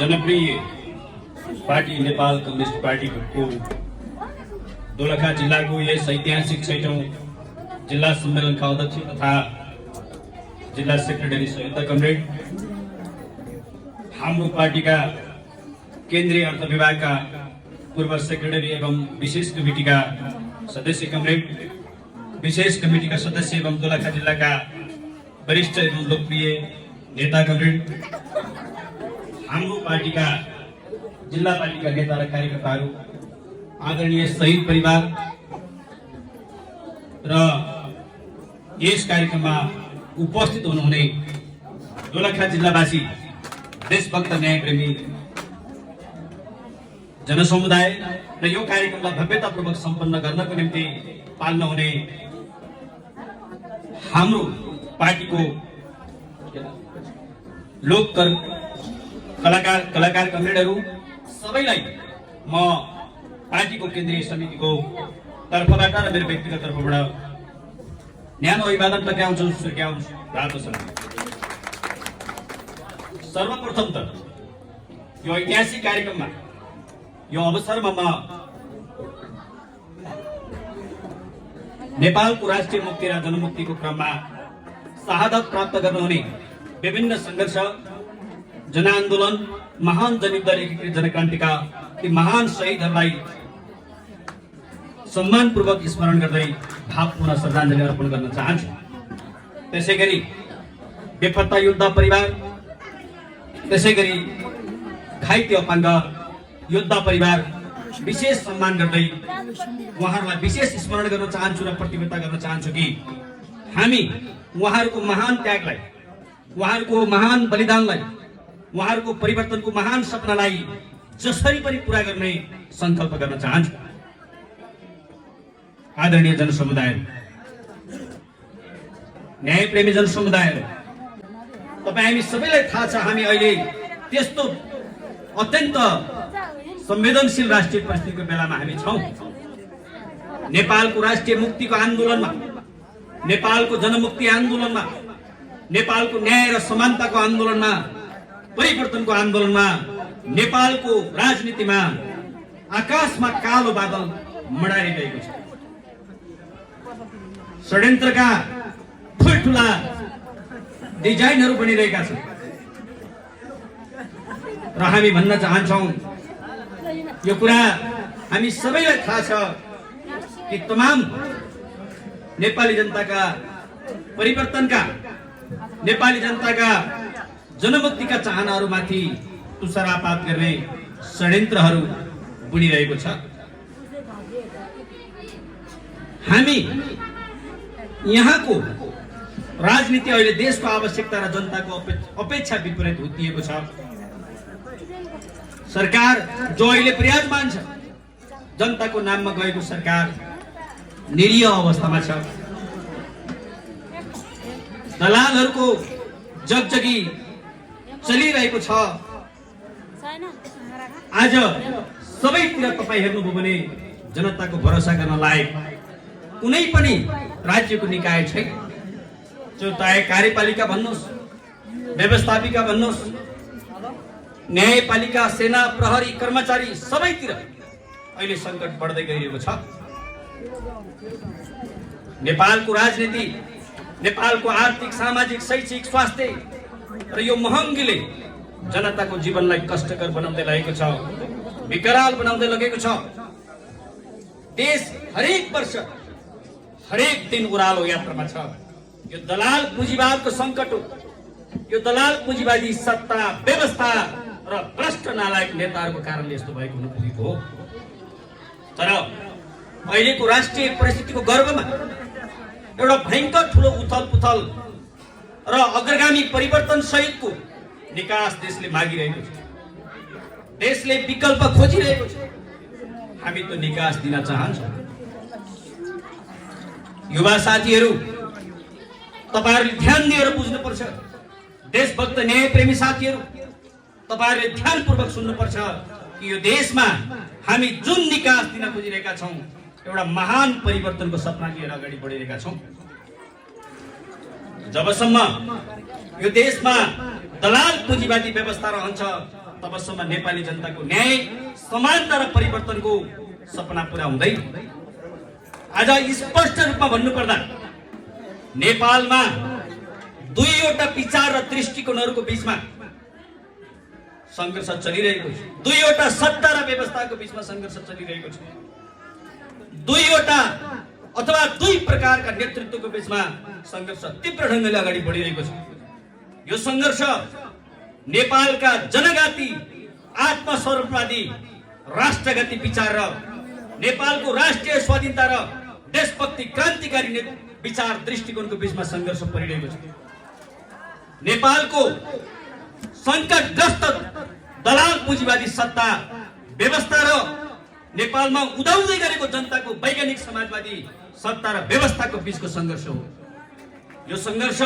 जनप्रिय party Nepal communist party को दोलखा जिल्लाको यस ऐतिहासिक 6औं जिल्ला सम्मेलनका अध्यक्ष तथा जिल्ला सेक्रेटरी संयुक्त कमरेड, हाम्रो पार्टीका केन्द्रीय अर्थ विभागका पूर्व सेक्रेटरी एवं विशेष कमिटीका सदस्य कमरेड, विशेष कमिटीका सदस्य एवं दोलखा जिल्लाका वरिष्ठ एवं लोकप्रिय नेता कमरेड, हाम्रो पार्टीका जिल्ला पार्टीका नेता र कार्यकर्ताहरू, आदरणीय शहीद परिवार र यस कार्यक्रममा उपस्थित हुनुहुने दोलखा जिल्लावासी, देशभक्त न्यायप्रेमी जनसमुदाय र यो कार्यक्रमलाई भव्यतापूर्वक सम्पन्न गर्नको निम्ति पाल्न हुने हाम्रो पार्टीको लोक कलाकार कमरेडहरू सबैलाई म पार्टीको केन्द्रीय समितिको तर्फबाट र मेरो व्यक्तिगत तर्फबाट न्यानो अभिवादन टक्राउँछु, स्वीकार्छु, रातो सलाम। सर्वप्रथम त यो ऐतिहासिक कार्यक्रममा यो अवसरमा म नेपालको राष्ट्रिय मुक्ति र जनमुक्तिको क्रममा शहादत प्राप्त गर्नुहुने विभिन्न संघर्ष, जनआन्दोलन, महान जनयुद्ध, एकीकृत जनक्रान्तिका ती महान शहीदहरूलाई सम्मानपूर्वक स्मरण गर्दै भावपूर्ण श्रद्धाञ्जली अर्पण गर्न चाहन्छु। त्यसैगरी बेपत्ता योद्धा परिवार, त्यसैगरी घाइते अपाङ्ग योद्धा परिवार विशेष सम्मान गर्दै उहाँहरूलाई विशेष स्मरण गर्न चाहन्छु र प्रतिबद्धता गर्न चाहन्छु कि हामी उहाँहरूको महान त्यागलाई, उहाँहरूको महान बलिदानलाई, उहाँहरूको परिवर्तनको महान सपनालाई जसरी पनि पूरा गर्ने संकल्प गर्न चाहन्छु। आदरणीय जनसमुदाय, न्यायप्रेमी जनसमुदाय, तपाईँ हामी सबैलाई थाहा छ हामी अहिले त्यस्तो अत्यन्त संवेदनशील राष्ट्रिय परिस्थितिको बेलामा हामी छौं। नेपालको राष्ट्रिय मुक्तिको आन्दोलनमा, नेपालको जनमुक्ति आन्दोलनमा, नेपालको न्याय र समानताको आन्दोलनमा, परिवर्तनको आन्दोलनमा, नेपालको राजनीतिमा आकाशमा कालो बादल मडारिरहेको छ। षड्यन्त्रका ठुल्ठुला डिजाइनहरू बनिरहेका छन् र हामी भन्न चाहन्छौं, यो कुरा हामी सबैलाई थाहा छ कि तमाम नेपाली जनताका परिवर्तनका, नेपाली जनताका जनमुक्तिका चाहनाहरूमाथि तुषारपात गर्ने षड्यन्त्रहरू बुनिरहेको छ। हामी यहाँको राजनीति अहिले देशको आवश्यकता र जनताको अपेक्षा विपरीत हुत्तिएको छ। सरकार जो अहिले विराजमान छ, जनताको नाममा गएको सरकार निरीह अवस्थामा छ। दलालहरूको जगजगी चलिरहेको छ। आज सबैतिर तपाईँ हेर्नुभयो भने जनताको भरोसा गर्न लायक कुनै पनि राज्यको निकाय छैन। चाहे कार्यपालिका भन्नुहोस्, व्यवस्थापिका भन्नुहोस्, न्यायपालिका, सेना, प्रहरी, कर्मचारी, सबैतिर अहिले संकट बढ्दै गइरहेको छ। नेपालको राजनीति, नेपालको आर्थिक, सामाजिक, शैक्षिक, स्वास्थ्य र यो महँगीले जनताको जीवनलाई कष्टकर बनाउँदै लगेको छ, विकराल बनाउँदै लगेको छ। देश हरेक वर्ष, हरेक दिन उरालो यात्रामा छ। यो दलाल पुँजीवादको संकट हो। यो दलाल पुँजीवादी सत्ता, व्यवस्था र भ्रष्ट नालायक नेताहरूको कारणले यस्तो भएको हुन पुगेको हो। तर अहिलेको राष्ट्रिय परिस्थितिको गर्भमा एउटा भयंकर ठुलो उथल पुथल र अग्रगामी परिवर्तन सहितको निकास देशले मागिरहेको छ। देशले विकल्प खोजिरहेको छ। हामी त्यो निकास दिन चाहन्छौँ। युवा साथीहरू, तपाईहरुले ध्यान दिएर बुझ्नुपर्छ। देशभक्त न्यायप्रेमी साथीहरू, तपाईहरुले ध्यानपूर्वक सुन्नुपर्छ कि यो देशमा हामी जुन निकास दिन खोजिरहेका छौं, एउटा महान परिवर्तनको सपना लिएर अगाडि बढिरहेका छौं। जबसम्म यो देशमा दलाल पुँजीवादी व्यवस्था रहन्छ, तबसम्म नेपाली जनताको न्याय, समानता र परिवर्तनको सपना पूरा हुँदैन। आज स्पष्ट रूपमा भन्नुपर्दा नेपालमा दुईवटा विचार र दृष्टिकोणहरूको बीचमा संघर्ष चलिरहेको छ। दुईवटा सत्ता र व्यवस्थाको बीचमा संघर्ष चलिरहेको छ। दुईवटा अथवा दुई प्रकारका नेतृत्वको बीचमा संघर्ष तीव्र ढङ्गले अगाडि बढिरहेको छ। यो संघर्ष नेपालका जनघाती आत्मस्वरूपवादी राष्ट्रघाती विचार र नेपालको राष्ट्रिय स्वाधीनता र देशभक्ति क्रान्तिकारी विचार दृष्टिकोणको बीचमा संघर्ष परिरहेको छ। नेपालको संकटग्रस्त दलाल पुँजीवादी सत्ता व्यवस्था र नेपालमा उदाउँदै गरेको जनताको वैज्ञानिक समाजवादी सत्ता र व्यवस्थाको बीचको संघर्ष हो। यो संघर्ष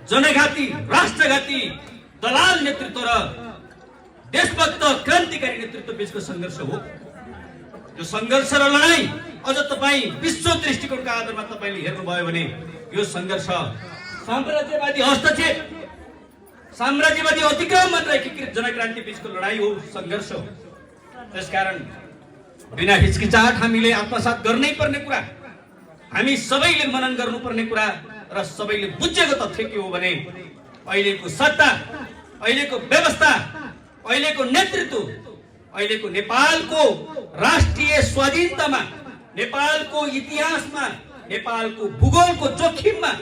जनघाती राष्ट्रघाती दलाल नेतृत्व र देशभक्त क्रान्तिकारी नेतृत्व बीचको संघर्ष हो। यो संघर्ष र लडाई अझ तपाई विश्व दृष्टिकोणका आधारमा तपाईले हेर्नुभयो भने यो संघर्ष साम्राज्यवादी हस्तक्षेप, साम्राज्यवादी अतिक्रमण र एकीकृत जनक्रान्ति बीचको लडाई हो, संघर्ष हो। त्यसकारण बिना हिचकिचाहट हामीले आत्मसात गर्नै पर्ने कुरा, हामी सबैले मनन गर्नुपर्ने कुरा र सबैले बुझेको तथ्य के हो भने अहिलेको सत्ता, अहिलेको व्यवस्था, अहिलेको नेतृत्व, अहिलेको नेपालको राष्ट्रिय स्वाधीनतामा, नेपालको इतिहासमा, नेपालको भूगोलको जोखिममा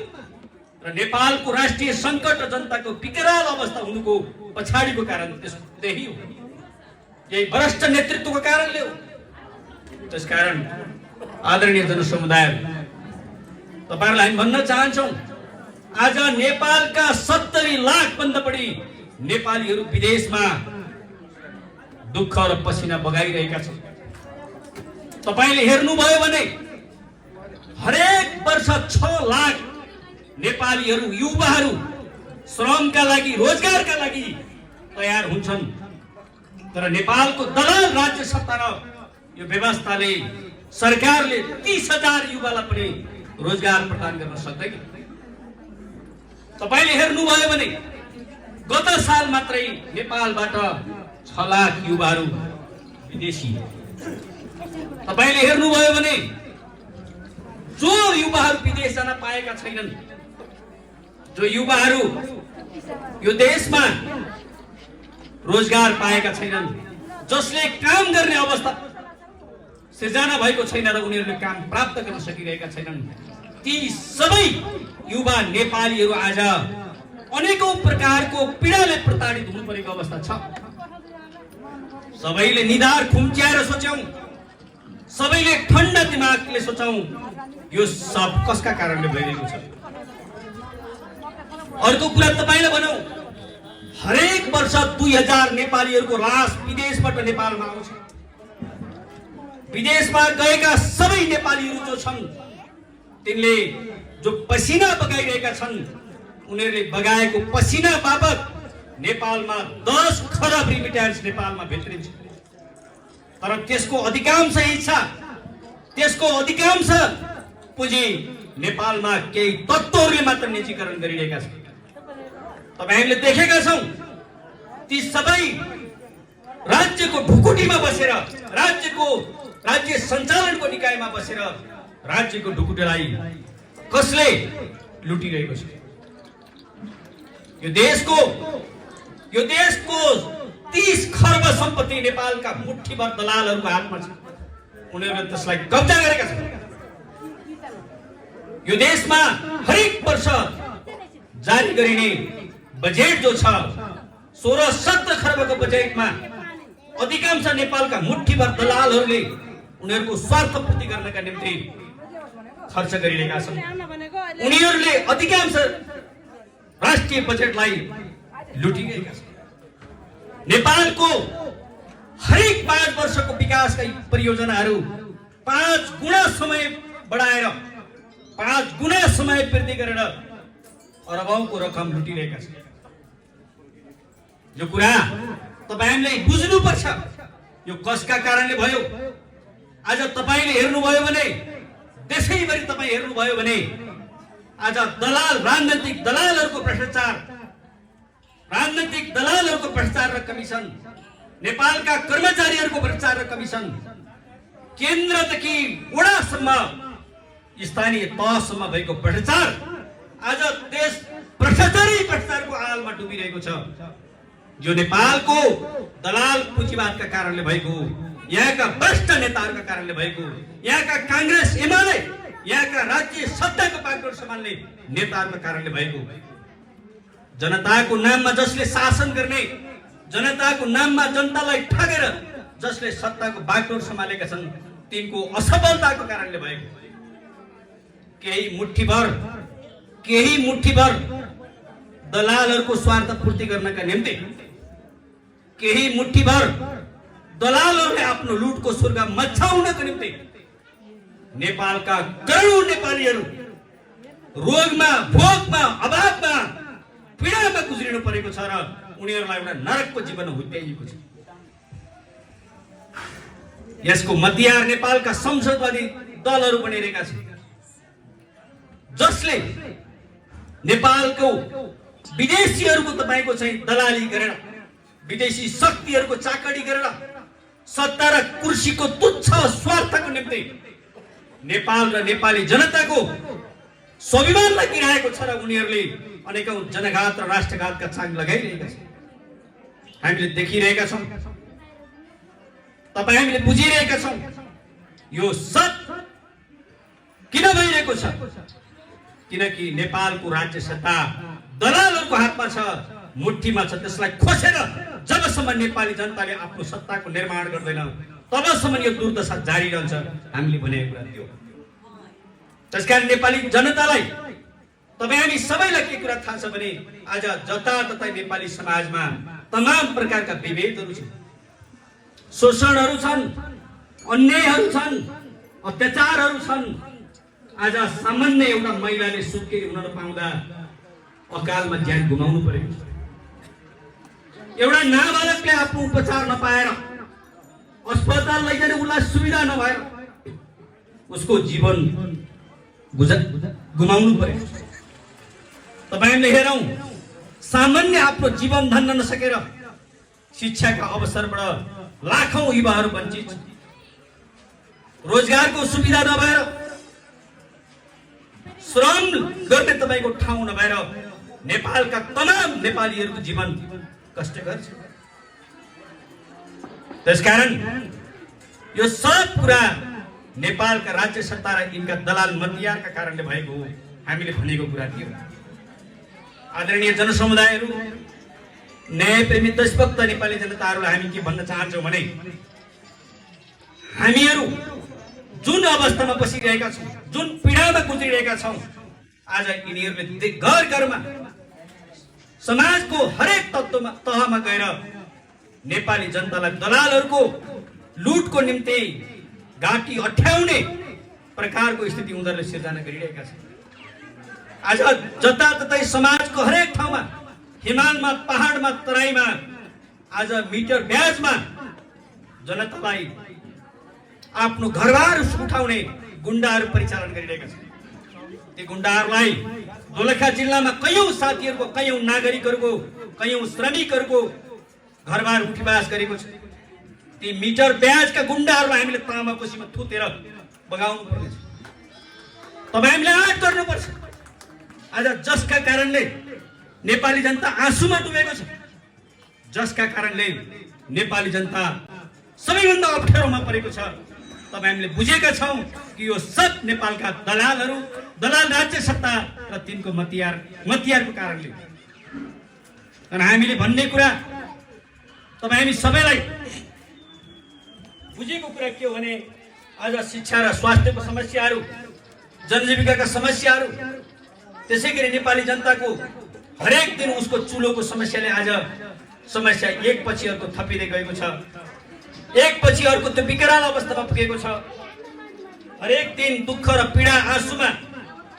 र नेपालको राष्ट्रिय संकट र जनताको विकराल अवस्था हुनुको पछाडिको कारण त्यही हो। यही भ्रष्ट नेतृत्वको कारणले हो। त्यसकारण आदरणीय जनसमुदाय, तपाईहरुलाई हामी भन्न चाहन्छौं, आज नेपालका 70 लाख भन्दा बढी नेपालीहरू विदेशमा दुःख र पसिना बगाइरहेका छन्। तपाईले हेर्नुभयो भने हरेक वर्ष 6 लाख नेपालीहरू, युवाहरू श्रमका लागि, रोजगारका लागि तयार हुन्छन्। तर नेपालको दलाल राज्य सत्ता र यो व्यवस्थाले, सरकारले 30,000 युवालाई पनि रोजगार प्रदान गर्न सक्दैन। तपाईले हेर्नुभयो भने गत साल मात्रै नेपालबाट 6 लाख युवाहरू विदेशी। तपाईले हेर्नुभयो भने जो युवाहरू विदेश जान पाएका छैनन्, जो युवाहरू यो देशमा रोजगार पाएका छैनन्, जसले काम गर्ने अवस्था सिर्जना भएको छैन र उनीहरूले काम प्राप्त गर्न सकिरहेका छैनन्, ती सबै युवा नेपालीहरू आज अनेकौं प्रकारको पीडाले प्रताडित हुनु परेको अवस्था छ। सबैले निधार खुम्च्याएर सोचौं, सबैले ठण्डा दिमागले सोचौं, यो सब कसका कारणले भइरहेको छ। अर्को कुरा तपाईलाई भनौं, हरेक वर्ष 2000 नेपालीहरूको लास विदेशबाट नेपालमा आउँछ। विदेशमा गएका सबै नेपालीहरू जो छन्, तिनले जो पसिना बगाइरहेका छन्, उनीहरूले बगाएको पसिना बाबत नेपालमा 10 खरब रिमिट्यान्स नेपालमा भित्रिन्छ। तर त्यसको अधिकांश हिस्सा, त्यसको अधिकांश पुँजी नेपालमा केही तत्त्वहरूले मात्र निजीकरण गरिरहेका छन्। तपाईहरुले देखेका छौं, ती सबै राज्यको ढुकुटीमा बसेर, राज्य सञ्चालनको निकायमा बसेर राज्यको ढुकुटीलाई कसले लुटिरहेको छ। यो देशको 30 खर्ब सम्पत्ति नेपालका मुठ्ठीभर दलालहरूको हातमा छ। उनीहरूले त्यसलाई कब्जा गरेका छन्। यो देशमा हरेक वर्ष जारी गरिने बजेट जो छ, 16-17 खर्बको बजेटमा अधिकांश नेपालका मुठ्ठीभर दलालहरूले उनीहरूको स्वार्थ पूर्ति गर्नका निम्ति खर्च गरिरहेका छन्। उनीहरूले अधिकांश राष्ट्रिय बजेटलाई लुटिरहेका छन्। नेपालको हरेक 5 वर्षको विकासका परियोजनाहरू 5 गुणा समय बढाएर, 5 गुणा समय वृद्धि गरेर अरबौंको रकम लुटिरहेका छन्। यो कुरा तपाईहरुले बुझ्नुपर्छ, यो कसका कारणले भयो। आज तपाईले हेर्नुभयो भने, देशैभरि तपाई हेर्नुभयो भने आज दलाल, राजनीतिक दलालहरूको भ्रष्टाचार राजनीतिक दलालहरूको भ्रष्टाचार र कमिसन, नेपालका कर्मचारीहरूको भ्रष्टाचार र कमिसन, केन्द्रदेखि वडासम्म स्थानीय तहसम्म भएको भ्रष्टाचार आज देश भ्रष्टाचारी भ्रष्टाचारको आलमा डुबिरहेको छ। जो नेपालको दलाल पुँजीवादका कारणले भएको, यहाँका भ्रष्ट नेताहरूका कारणले भएको, यहाँका कांग्रेस एमाले, यहाँका राज्य सत्ताको बागडोर सम्हाल्ने नेताहरूका कारणले भएको, जनताको नाममा जसले शासन गर्ने, जनताको नाममा जनतालाई ठगेर जसले सत्ताको बागडोर सम्हालेका छन्, तिनको असफलताको कारणले भएको। केही मुठ्ठीभर दलालहरूको स्वार्थ पूर्ति गर्नका निम्ति, केही मुठ्ठीभर दलालहरूले आफ्नो लुटको स्वर्ग मचाउनको निम्ति नेपालका करोडौं नेपालीहरू रोगमा, भोकमा, अभावमा, पीडामा गुज्रिनु परेको छ र उनीहरूलाई एउटा नरकको जीवन हुत्याइएको छ। यसको मध्ययार नेपालका संसदवादी दलहरू बनिरहेका छन्, जसले नेपालको विदेशीहरूको तपाईको चाहिँ दलाली गरेर, विदेशी शक्तिहरूको चाकडी गरेर सत्ता र कुर्सीको तुच्छ स्वार्थको निम्ति नेपाल र नेपाली जनताको स्वाभिमानलाई गिराएको छ र उनीहरूले अनेकौं जनघात र राष्ट्रघातका चाङ लगाइरहेका छन्। हामीले देखिरहेका छौं, तपाईँ हामीले बुझिरहेका छौं। यो सब किन भइरहेको छ? किनकि नेपालको राज्य सत्ता दलालहरूको हातमा छ, मुठ्ठीमा छ। त्यसलाई खोसेर जबसम्म नेपाली जनताले आफ्नो सत्ताको निर्माण गर्दैन, तबसम्म यो दुर्दशा जारी रहन्छ। हामीले भनेको कुरा त्यो। त्यसकारण नेपाली जनतालाई, तपाईँ हामी सबैलाई के कुरा थाहा छ भने आज जताततै नेपाली समाजमा तमाम प्रकारका विभेदहरू छन्, शोषणहरू छन्, अन्यायहरू छन्, अत्याचारहरू छन्। आज सामान्य एउटा महिलाले सुत्केरी हुन नपाउँदा अकालमा ज्यान गुमाउनु परेको छ। एउटा नाबालकले आफ्नो उपचार नपाएर अस्पताल लैजाने उसलाई सुविधा नभएर उसको जीवन गुमाउनु परेको छ। तपाईले हेरौं, सामान्य आफ्नो जीवन धन्न नसकेर शिक्षाका अवसरबाट लाखौं युवाहरू वञ्चित, रोजगारको सुविधा नभएर, श्रम गर्ने तपाईको ठाउँ नभएर नेपालका तमाम नेपालीहरूको जीवन कष्टकर छ। त्यसकारण यो सब कुरा नेपालका राज्य सत्ता र यिनका दलाल मतियारका कारणले भएको हो। हामीले भनेको कुरा थियो। आदरणीय जनसमुदायहरू, न्यायप्रेमी देशभक्त नेपाली जनताहरूलाई हामी के भन्न चाहन्छौँ भने हामीहरू जुन अवस्थामा बसिरहेका छौँ, जुन पीडामा गुज्रिरहेका छौँ, आज यिनीहरूले घर घरमा समाजको हरेक तहमा गएर नेपाली जनतालाई दलालहरूको लुटको निम्ति घाँटी अठ्याउने प्रकारको स्थिति उनीहरूले सिर्जना गरिरहेका छन्। आज जताततै समाजको हरेक ठाउँमा, हिमालमा, पहाडमा, तराईमा आज मिटर ब्याजमा जनतालाई आफ्नो घरबार उठाउने गुण्डाहरू परिचालन गरिरहेका छन्। ती गुण्डाहरूलाई दोलखा जिल्लामा कयौं साथीहरूको, कयौं नागरिकहरूको, कयौं श्रमिकहरूको घरबार उठीवास गरेको छ। ती मिटर ब्याजका गुण्डाहरूलाई हामीले तामाकोसीमा थुतेर बगाउनु पर्नेछ। तपाईँ हामीले आँट गर्नुपर्छ। आज जसका कारणले नेपाली जनता आँसुमा डुबेको छ, जसका कारणले नेपाली जनता सबैभन्दा अप्ठ्यारोमा परेको छ, तपाईँ हामीले बुझेका छौं कि यो सब नेपालका दलालहरू, दलाल राज्य सत्ता र तिनको मतियारको कारणले। अनि हामीले भन्ने कुरा तपाईँ हामी सबैलाई बुझेको कुरा के हो भने आज शिक्षा र स्वास्थ्यको समस्याहरू, जनजीविकाका समस्याहरू, त्यसैगरी नेपाली जनताको हरेक दिन उसको चुलोको समस्याले आज समस्या एकपछि अर्को थपिँदै गएको छ। एकपछि अर्को त्यो विकराल अवस्थामा पुगेको छ। हरेक दिन दुःख र पीडा आँसुमा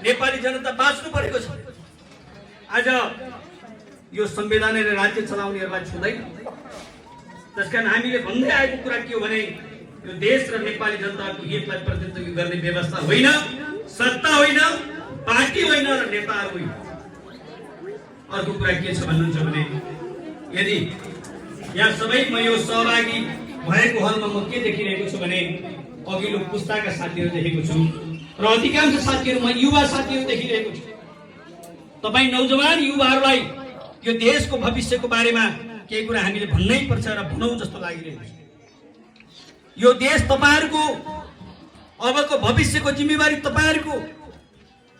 नेपाली जनता बाँच्नु परेको छ। आज यो संविधानले राज्य चलाउनेहरूलाई छुँदैन। त्यसकारण हामीले भन्दै आएको कुरा के हो भने यो देश र नेपाली जनताको हितलाई प्रतिनिधित्व गर्ने व्यवस्था होइन, सत्ता होइन, पार्टी होइन र नेताहरू होइन। अर्को कुरा के छ भन्नुहुन्छ भने यदि यहाँ सबैमा यो सहभागी भएको हलमा म के देखिरहेको छु भने अघिल्लो पुस्ताका साथीहरू देखेको छु र अधिकांश साथीहरूमा युवा साथीहरू देखिरहेको छु। तपाईँ नौजवान युवाहरूलाई यो देशको भविष्यको बारेमा केही कुरा हामीले भन्नै पर्छ र भनौँ जस्तो लागिरहेको छ। यो देश तपाईहरूको अबको भविष्यको जिम्मेवारी तपाईहरूको।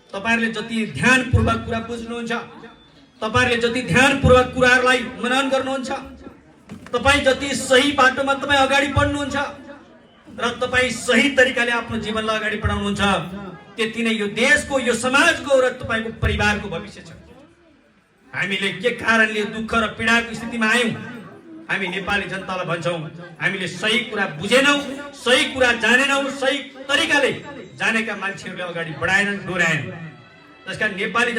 तपाईहरूले जति ध्यानपूर्वक कुरा बुझ्नुहुन्छ, तपाईहरूले जति ध्यानपूर्वक कुराहरूलाई मनन गर्नुहुन्छ, तपाईँ जति सही बाटोमा तपाईँ अगाडि बढ्नुहुन्छ र तपाईँ सही तरिकाले आफ्नो जीवनलाई अगाडि बढाउनुहुन्छ, त्यति नै यो देशको, यो समाजको र तपाईँको परिवारको भविष्य छ। हामीले के कारणले दुःख र पीडाको स्थितिमा आयौँ, हामी नेपाली जनतालाई भन्छौँ हामीले सही कुरा बुझेनौँ, सही कुरा जानेनौँ, सही तरिकाले जानेका मान्छेहरूले अगाडि बढाएनन्, डोर्याएनन्। त्यसकारण नेपाली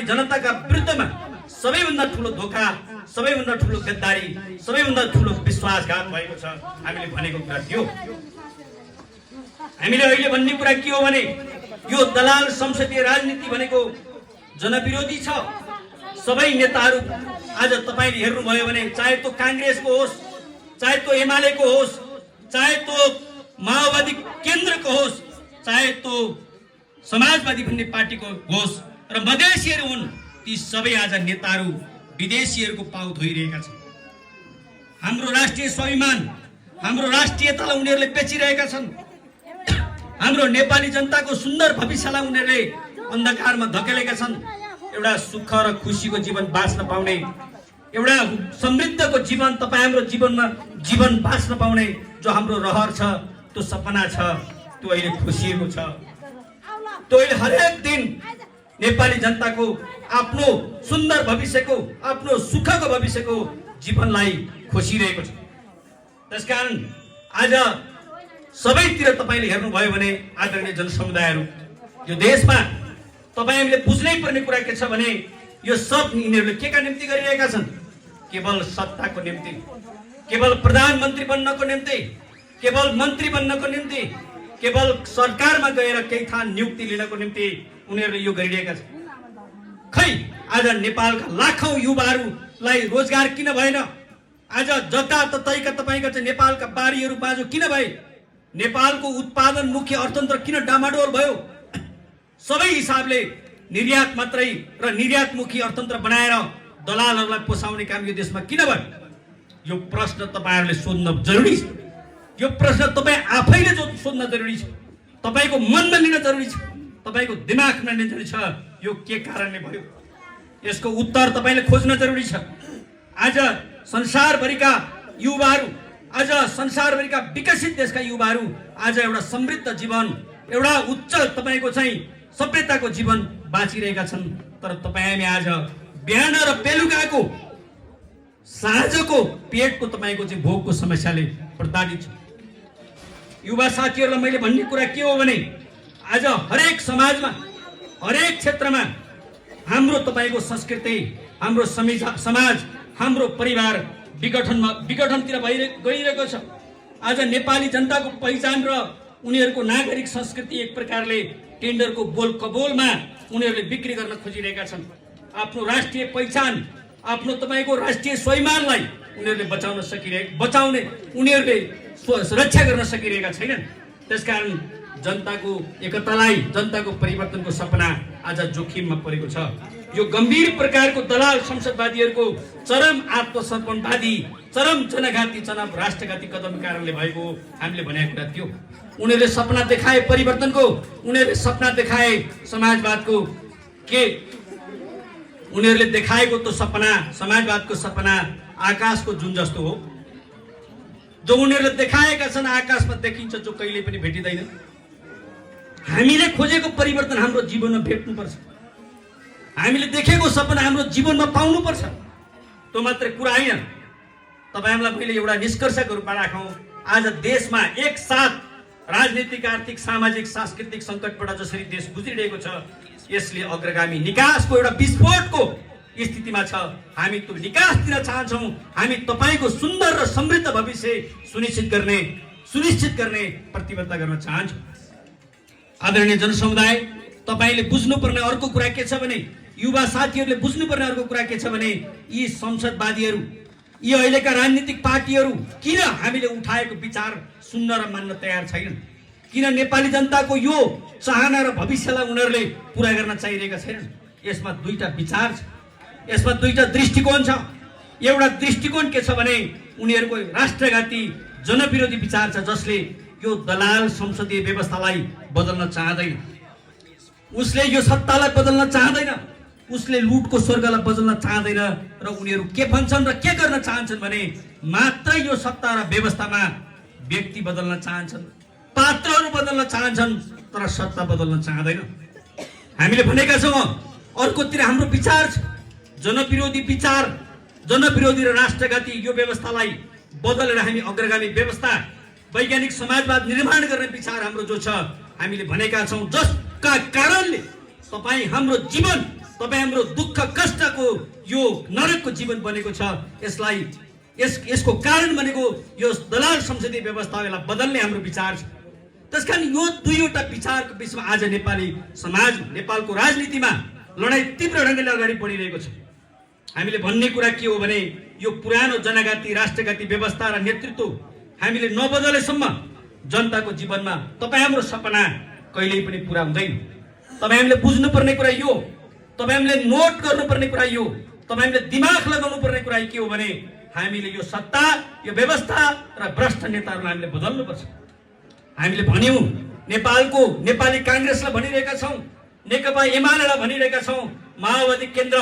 जनताका विरुद्धमा सबैभन्दा ठुलो धोका, सबैभन्दा ठुलो गद्दारी, सबैभन्दा ठुलो विश्वासघात भएको छ। हामीले भनेको कुरा थियो। हामीले अहिले भन्ने कुरा के हो भने यो दलाल संसदीय राजनीति भनेको जनविरोधी छ। सबै नेताहरू आज तपाईले हेर्नुभयो भने चाहे तो कांग्रेसको होस्, चाहे तो एमालेको होस्, चाहे तो माओवादी केन्द्रको होस्, चाहे तो समाजवादी भन्ने पार्टीको होस् र मधेसीहरू हुन्, ती सबै आज नेताहरू विदेशीहरूको पाउ धोइरहेका छन्। हाम्रो राष्ट्रिय स्वाभिमान, हाम्रो राष्ट्रियतालाई उनीहरूले बेचिरहेका छन्। हाम्रो नेपाली जनताको सुन्दर भविष्यलाई उनीहरूले अन्धकारमा धकेलेका छन्। एउटा सुख र खुशीको जीवन बाँच्न पाउने, एउटा समृद्धको जीवन तपाईँ हाम्रो जीवनमा जीवन बाँच्न पाउने जो हाम्रो रहर छ, त्यो सपना छ, त्यो अहिले खुसिएको छ। त्यो अहिले हरेक दिन नेपाली जनताको आफ्नो सुन्दर भविष्यको, आफ्नो सुखको भविष्यको जीवनलाई खोसिरहेको छ। त्यसकारण आज सबैतिर तपाईले हेर्नुभयो भने आदरणीय जनसमुदायहरू, यो देशमा तपाईँ हामीले बुझ्नै पर्ने कुरा के छ भने यो सब यिनीहरूले के का निम्ति गरिरहेका छन्? केवल सत्ताको निम्ति, केवल प्रधानमन्त्री बन्नको निम्ति, केवल मन्त्री बन्नको निम्ति, केवल सरकारमा गएर केही थान नियुक्ति लिनको निम्ति उनीहरूले यो गरिरहेका छन्। खै आज नेपालका लाखौं युवाहरूलाई रोजगार किन भएन? आज जताततैका तपाईका चाहिँ नेपालका बारीहरू बाँझो किन भए? नेपालको उत्पादनमुखी अर्थतन्त्र किन डामाडोल भयो? सबै हिसाबले निर्यात मात्रै र निर्यातमुखी अर्थतन्त्र बनाएर दलालहरूलाई पोसाउने काम यो देशमा किन भयो? यो प्रश्न तपाईहरुले सोध्न जरुरी छ। यो प्रश्न तपाईँ आफैले सोध्न जरुरी छ, तपाईको मनमा लिन जरुरी छ, तपाईको दिमागमा लिन जरुरी छ। यो के कारणले भयो? यसको उत्तर तपाईले खोज्न जरुरी छ। आज संसारभरिका युवाहरू, आज संसारभरिका विकसित देशका युवाहरू आज एउटा समृद्ध जीवन, एउटा उच्च तपाईको चाहिँ सभ्यताको जीवन बाँचिरहेका छन्। तर तपाईँ आज बिहान र बेलुकाको साँझको पेटको तपाईको चाहिँ भोकको समस्याले प्रताडित छ। युवा साथीहरूलाई मैले भन्ने कुरा के हो भने आज हरेक समाजमा, हरेक क्षेत्रमा हाम्रो तपाईको संस्कृति, हाम्रो समाज, हाम्रो परिवार विघटनतिर गइरहेको छ। आज नेपाली जनताको पहिचान र उनीहरूको नागरिक संस्कृति एक प्रकारले टेन्डरको बोल कबोलमा उनीहरूले बिक्री गर्न खोजिरहेका छन्। आफ्नो राष्ट्रिय पहिचान, आफ्नो तपाईको राष्ट्रिय स्वाभिमानलाई उनीहरूले उनीहरूले रक्षा गर्न सकिरहेका छैनन्। त्यसकारण जनताको एकतालाई, जनताको परिवर्तनको सपना आज जोखिममा परेको छ। यो गम्भीर प्रकारको दलाल संसदवादीहरूको चरम आत्मसमर्पणवादी, चरम जनघाती, चरम राष्ट्रघाती कदम कारणले भएको हामीले भनेको कुरा थियो। उनीहरूले सपना देखाए परिवर्तनको, उनीहरूले सपना देखाए समाजवादको, के उनीहरूले देखाएको त्यो सपना, समाजवादको सपना आकाशको जुन जस्तो हो, जो उनीहरूले देखाएका छन् आकाशमा देखिन्छ, जो कहिले पनि भेटिँदैन। हामीले खोजेको परिवर्तन हाम्रो जीवनमा भेट्नुपर्छ। हामीले देखेको सपना हाम्रो जीवनमा पाउनुपर्छ। त्यो मात्रै कुरा होइन। तपाईहरुलाई मैले एउटा निष्कर्षको रूपमा राखौं। आज देशमा एक साथ राजनीतिक, आर्थिक, सामाजिक, सांस्कृतिक संकटबाट जसरी देश गुज्रिरहेको छ, यसले अग्रगामी निकासको एउटा विस्फोटको स्थितिमा छ। हामी त्यो निकासतिर चाहन्छौं। हामी तपाईको सुन्दर र समृद्ध भविष्य सुनिश्चित गर्ने प्रतिबद्धता गर्न चाहन्छौं। आदरणीय जनसमुदाय, तपाईले बुझ्नुपर्ने अर्को कुरा के छ भने युवा साथीहरूले बुझ्नुपर्ने अर्को कुरा के छ भने यी संसदवादीहरू, यी अहिलेका राजनीतिक पार्टीहरू किन हामीले उठाएको विचार सुन्न र मान्न तयार छैनन्? किन नेपाली जनताको यो चाहना र भविष्यलाई उनीहरूले पुरा गर्न चाहिरहेका छैनन्? यसमा दुईटा विचार छ, यसमा दुईटा दृष्टिकोण छ। एउटा दृष्टिकोण के छ भने उनीहरूको राष्ट्रघाती जनविरोधी विचार छ, जसले यो दलाल संसदीय व्यवस्थालाई बदल्न चाहँदैन, उसले यो सत्तालाई बदल्न चाहँदैन, उसले लुटको स्वर्गलाई बदल्न चाहँदैन र उनीहरू के भन्छन् र के गर्न चाहन्छन् भने मात्र यो सत्ता र व्यवस्थामा व्यक्ति बदल्न चाहन्छन्, पात्रहरू बदल्न चाहन्छन्, तर सत्ता बदल्न चाहँदैन। हामीले भनेका छौँ अर्कोतिर हाम्रो विचार छ जनविरोधी विचार, जनविरोधी र राष्ट्रघाती यो व्यवस्थालाई बदलेर हामी अग्रगामी व्यवस्था वैज्ञानिक समाजवाद निर्माण गर्ने विचार हाम्रो जो छ, हामीले भनेका छौँ जसका कारणले तपाईँ हाम्रो जीवन, तपाईँ हाम्रो दुःख कष्टको यो नरकको जीवन बनेको छ, यसको कारण भनेको यो दलाल संसदीय व्यवस्थालाई बदल्ने हाम्रो विचार छ। त्यसकारण यो दुईवटा विचारको बीचमा आज नेपाली समाज, नेपालको राजनीतिमा लडाईँ तीव्र ढङ्गले अगाडि बढिरहेको छ। हामीले भन्ने कुरा के हो भने यो पुरानो जनघाती राष्ट्रघाती व्यवस्था र नेतृत्व हामीले नबदलेसम्म जनताको जीवनमा तपाईँ हाम्रो सपना कहिल्यै पनि पुरा हुँदैन। तपाईँ हामीले बुझ्नुपर्ने कुरा यो, तपाईँ हामीले नोट गर्नुपर्ने कुरा यो, तपाईँ हामीले दिमाग लगाउनु पर्ने कुरा के हो भने हामीले यो सत्ता, यो व्यवस्था र भ्रष्ट नेताहरूलाई हामीले बदल्नुपर्छ। हामीले भन्यौँ नेपालको नेपाली काङ्ग्रेसलाई भनिरहेका छौँ, नेकपा एमालेलाई भनिरहेका छौँ, माओवादी केन्द्र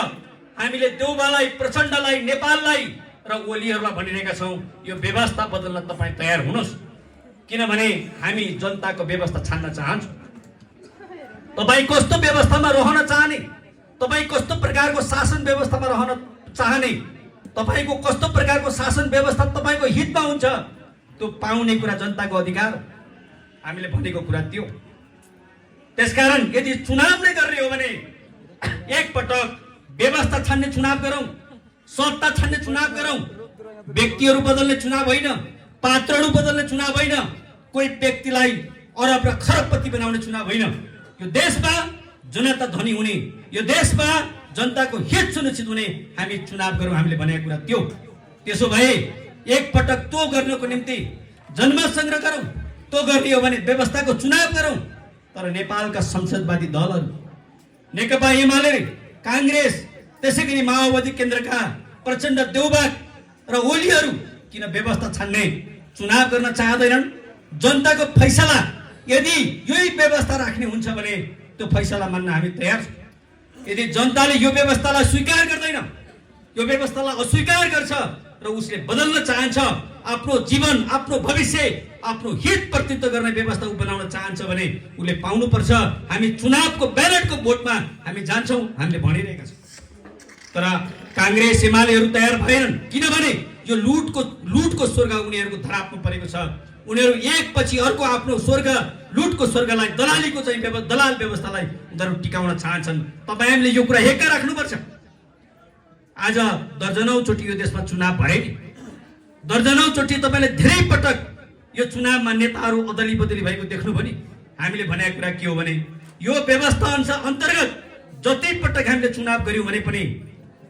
हामीले देउबालाई, प्रचण्डलाई, नेपाललाई र ओलीहरूलाई भनिरहेका छौँ यो व्यवस्था बदल्न तपाईँ तयार हुनुहोस्, किनभने हामी जनताको व्यवस्था छान्न चाहन्छौँ। तपाईँ कस्तो व्यवस्थामा रहन चाहने, तपाईँ कस्तो प्रकारको शासन व्यवस्थामा रहन चाहने, तपाईँको कस्तो प्रकारको शासन व्यवस्था तपाईँको हितमा हुन्छ त्यो पाउने कुरा जनताको अधिकार, हामीले भनेको कुरा त्यो। त्यसकारण यदि चुनाव नै गर्ने हो भने एकपटक व्यवस्था छान्ने चुनाव गरौँ, सत्ता छान्ने चुनाव गरौँ, व्यक्तिहरू बदल्ने चुनाव होइन, पात्रहरू बदल्ने चुनाव होइन, कोही व्यक्तिलाई अरब र खरबपति बनाउने चुनाव होइन। यो देशमा जनता धनी हुने, यो देशमा जनताको हित सुनिश्चित हुने हामी चुनाव गरौँ, हामीले भनेको कुरा त्यो। त्यसो भए एकपटक त्यो गर्नको निम्ति जनमत सङ्ग्रह गरौँ, त्यो गर्ने हो भने व्यवस्थाको चुनाव गरौँ। तर नेपालका संसदवादी दलहरू, नेकपा एमाले, काङ्ग्रेस, त्यसै गरी माओवादी केन्द्रका प्रचण्ड, देउबा र ओलीहरू किन व्यवस्था छान्ने चुनाव गर्न चाहँदैनन्? जनताको फैसला यदि यही व्यवस्था राख्ने हुन्छ भने त्यो फैसला मान्न हामी तयार छौँ। यदि जनताले यो व्यवस्थालाई स्वीकार गर्दैन, यो व्यवस्थालाई अस्वीकार गर्छ र उसले बदल्न चाहन्छ, आफ्नो जीवन, आफ्नो भविष्य, आफ्नो हित प्रतिनिधित्व गर्ने व्यवस्था बनाउन चाहन्छ भने उसले पाउनुपर्छ। हामी चुनावको ब्यालेटको भोटमा हामी जान्छौँ, हामीले भनिरहेका छौँ। तर काङ्ग्रेस एमालेहरू तयार भएनन्, किनभने यो लुटको स्वर्ग उनीहरूको धरापमा परेको छ। उनीहरू एकपछि अर्को आफ्नो स्वर्ग, लुटको स्वर्गलाई, दलालीको चाहिँ दलाल व्यवस्थालाई उनीहरू टिकाउन चाहन्छन्। तपाईँहरूले यो कुरा हेक्का राख्नुपर्छ। आज दर्जनौँ चोटि यो देशमा चुनाव भए नि, दर्जनौँ चोटि तपाईँले धेरै पटक यो चुनावमा नेताहरू अदली बदली भएको देख्नुभयो नि। हामीले भनेको कुरा के हो भने यो व्यवस्था अनुसार अन्तर्गत जति पटक हामीले चुनाव गर्यौँ भने पनि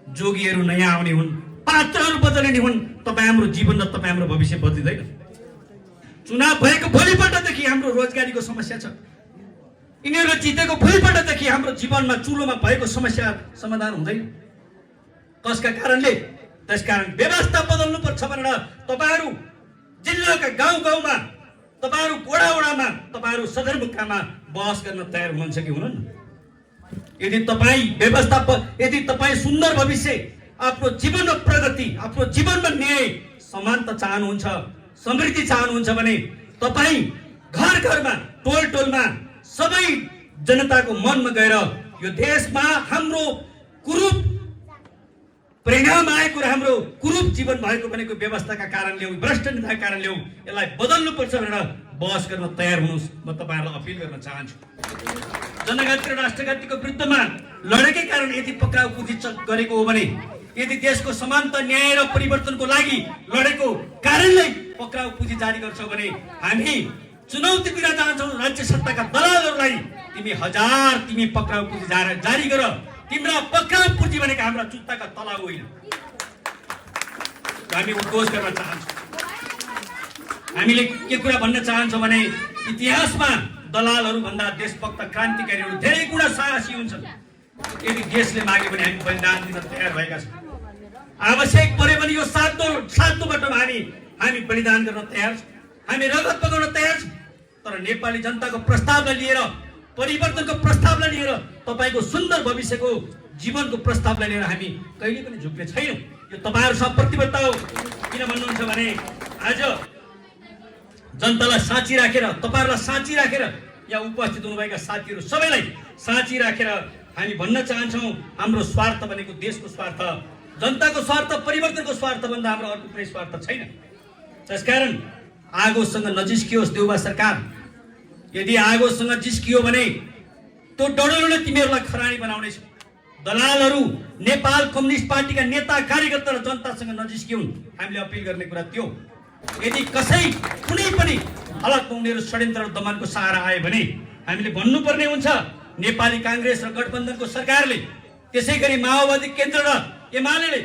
जोगीहरू नयाँ आउने हुन्, पात्रहरू बदलिने हुन्, तपाईँ हाम्रो जीवन र तपाईँ हाम्रो भविष्य बदलिँदैन। चुनाव भएको भोलिपल्टदेखि हाम्रो रोजगारीको समस्या छ, यिनीहरूले जितेको भोलिपल्टदेखि हाम्रो जीवनमा चुलोमा भएको समस्या समाधान हुँदैन। कसका कारणले? त्यसकारण व्यवस्था बदल्नुपर्छ भनेर तपाईँहरू जिल्लाका गाउँ गाउँमा, तपाईँहरू वडा वडामा, तपाईँहरू सदरमुकाममा बहस गर्न तयार हुनुहुन्छ कि हुनुहुन्न? यदि तपाईँ व्यवस्था, यदि तपाईँ सुन्दर भविष्य, आफ्नो जीवनमा प्रगति, आफ्नो जीवनमा न्याय, समानता चाहनुहुन्छ, समृद्धि चाहनुहुन्छ भने तपाईँ घर घरमा, टोल टोलमा, सबै जनताको मनमा गएर यो देशमा हाम्रो कुरूप परिणाम आएको र हाम्रो कुरूप जीवन भएको भनेको व्यवस्थाका कारणले हो, भ्रष्ट नेताका कारणले हो, यसलाई बदल्नुपर्छ भनेर बहस गर्न तयार हुनुहोस्। म तपाईँहरूलाई अपिल गर्न चाहन्छु। जनघाती र राष्ट्रघातीको विरुद्धमा लडेकै कारण यदि पक्राउ पुँजी गरेको हो भने, यदि देशको समानता, न्याय र परिवर्तनको लागि लडेको कारणले पक्राउ पुँजी जारी गर्छौ भने हामी चुनौती दिन चाहन्छौँ राज्य सत्ताका दलालहरूलाई, तिमी पक्राउ पुँजी जारी गर, तिम्रा बकराम पुर्जी भनेको हाम्रा जुत्ताका तला होइन। हामी उद्घोष गर्न चाहन्छौँ। हामीले के कुरा भन्न चाहन्छौँ भने इतिहासमा दलालहरू भन्दा देशभक्त क्रान्तिकारीहरू धेरै गुणा साहसी हुन्छन्। यदि देशले माग्यो भने हामी बलिदान दिन तयार भएका छौँ। आवश्यक परे पनि यो सातो बाटोमा हामी बलिदान गर्न तयार छौँ। हामी रगत बगाउन तयार छौँ। तर नेपाली जनताको प्रस्तावलाई लिएर, परिवर्तनको प्रस्तावलाई लिएर, तपाईको सुन्दर भविष्यको जीवनको प्रस्तावलाई लिएर हामी कहिले पनि झुक्ने छैनौँ। यो तपाईहरुसँग प्रतिबद्धता हो। किन भन्नुहुन्छ भने आज जनतालाई साँची राखेर, तपाईहरुलाई साँची राखेर, यहाँ उपस्थित हुनुभएका साथीहरू सबैलाई साँची राखेर हामी भन्न चाहन्छौँ, हाम्रो स्वार्थ भनेको देशको स्वार्थ, जनताको स्वार्थ, परिवर्तनको स्वार्थ भन्दा हाम्रो अर्को कुनै स्वार्थ छैन। त्यसकारण आगोसँग नजिस्कियोस् देउबा सरकार। यदि आगोसँग जिस्कियो भने त्यो डढोले तिमीहरूलाई खरानी बनाउनेछ। दलालहरू, नेपाल कम्युनिस्ट पार्टीका नेता कार्यकर्ता र जनतासँग नजिस्किउन्। हामीले अपिल गर्ने कुरा त्यो। यदि कसै कुनै पनि हालतमा उनीहरू षड्यन्त्र र दमनको सहारा आए भने हामीले भन्नुपर्ने हुन्छ, नेपाली कांग्रेस र गठबन्धनको सरकारले, त्यसैगरी माओवादी केन्द्र र एमाले,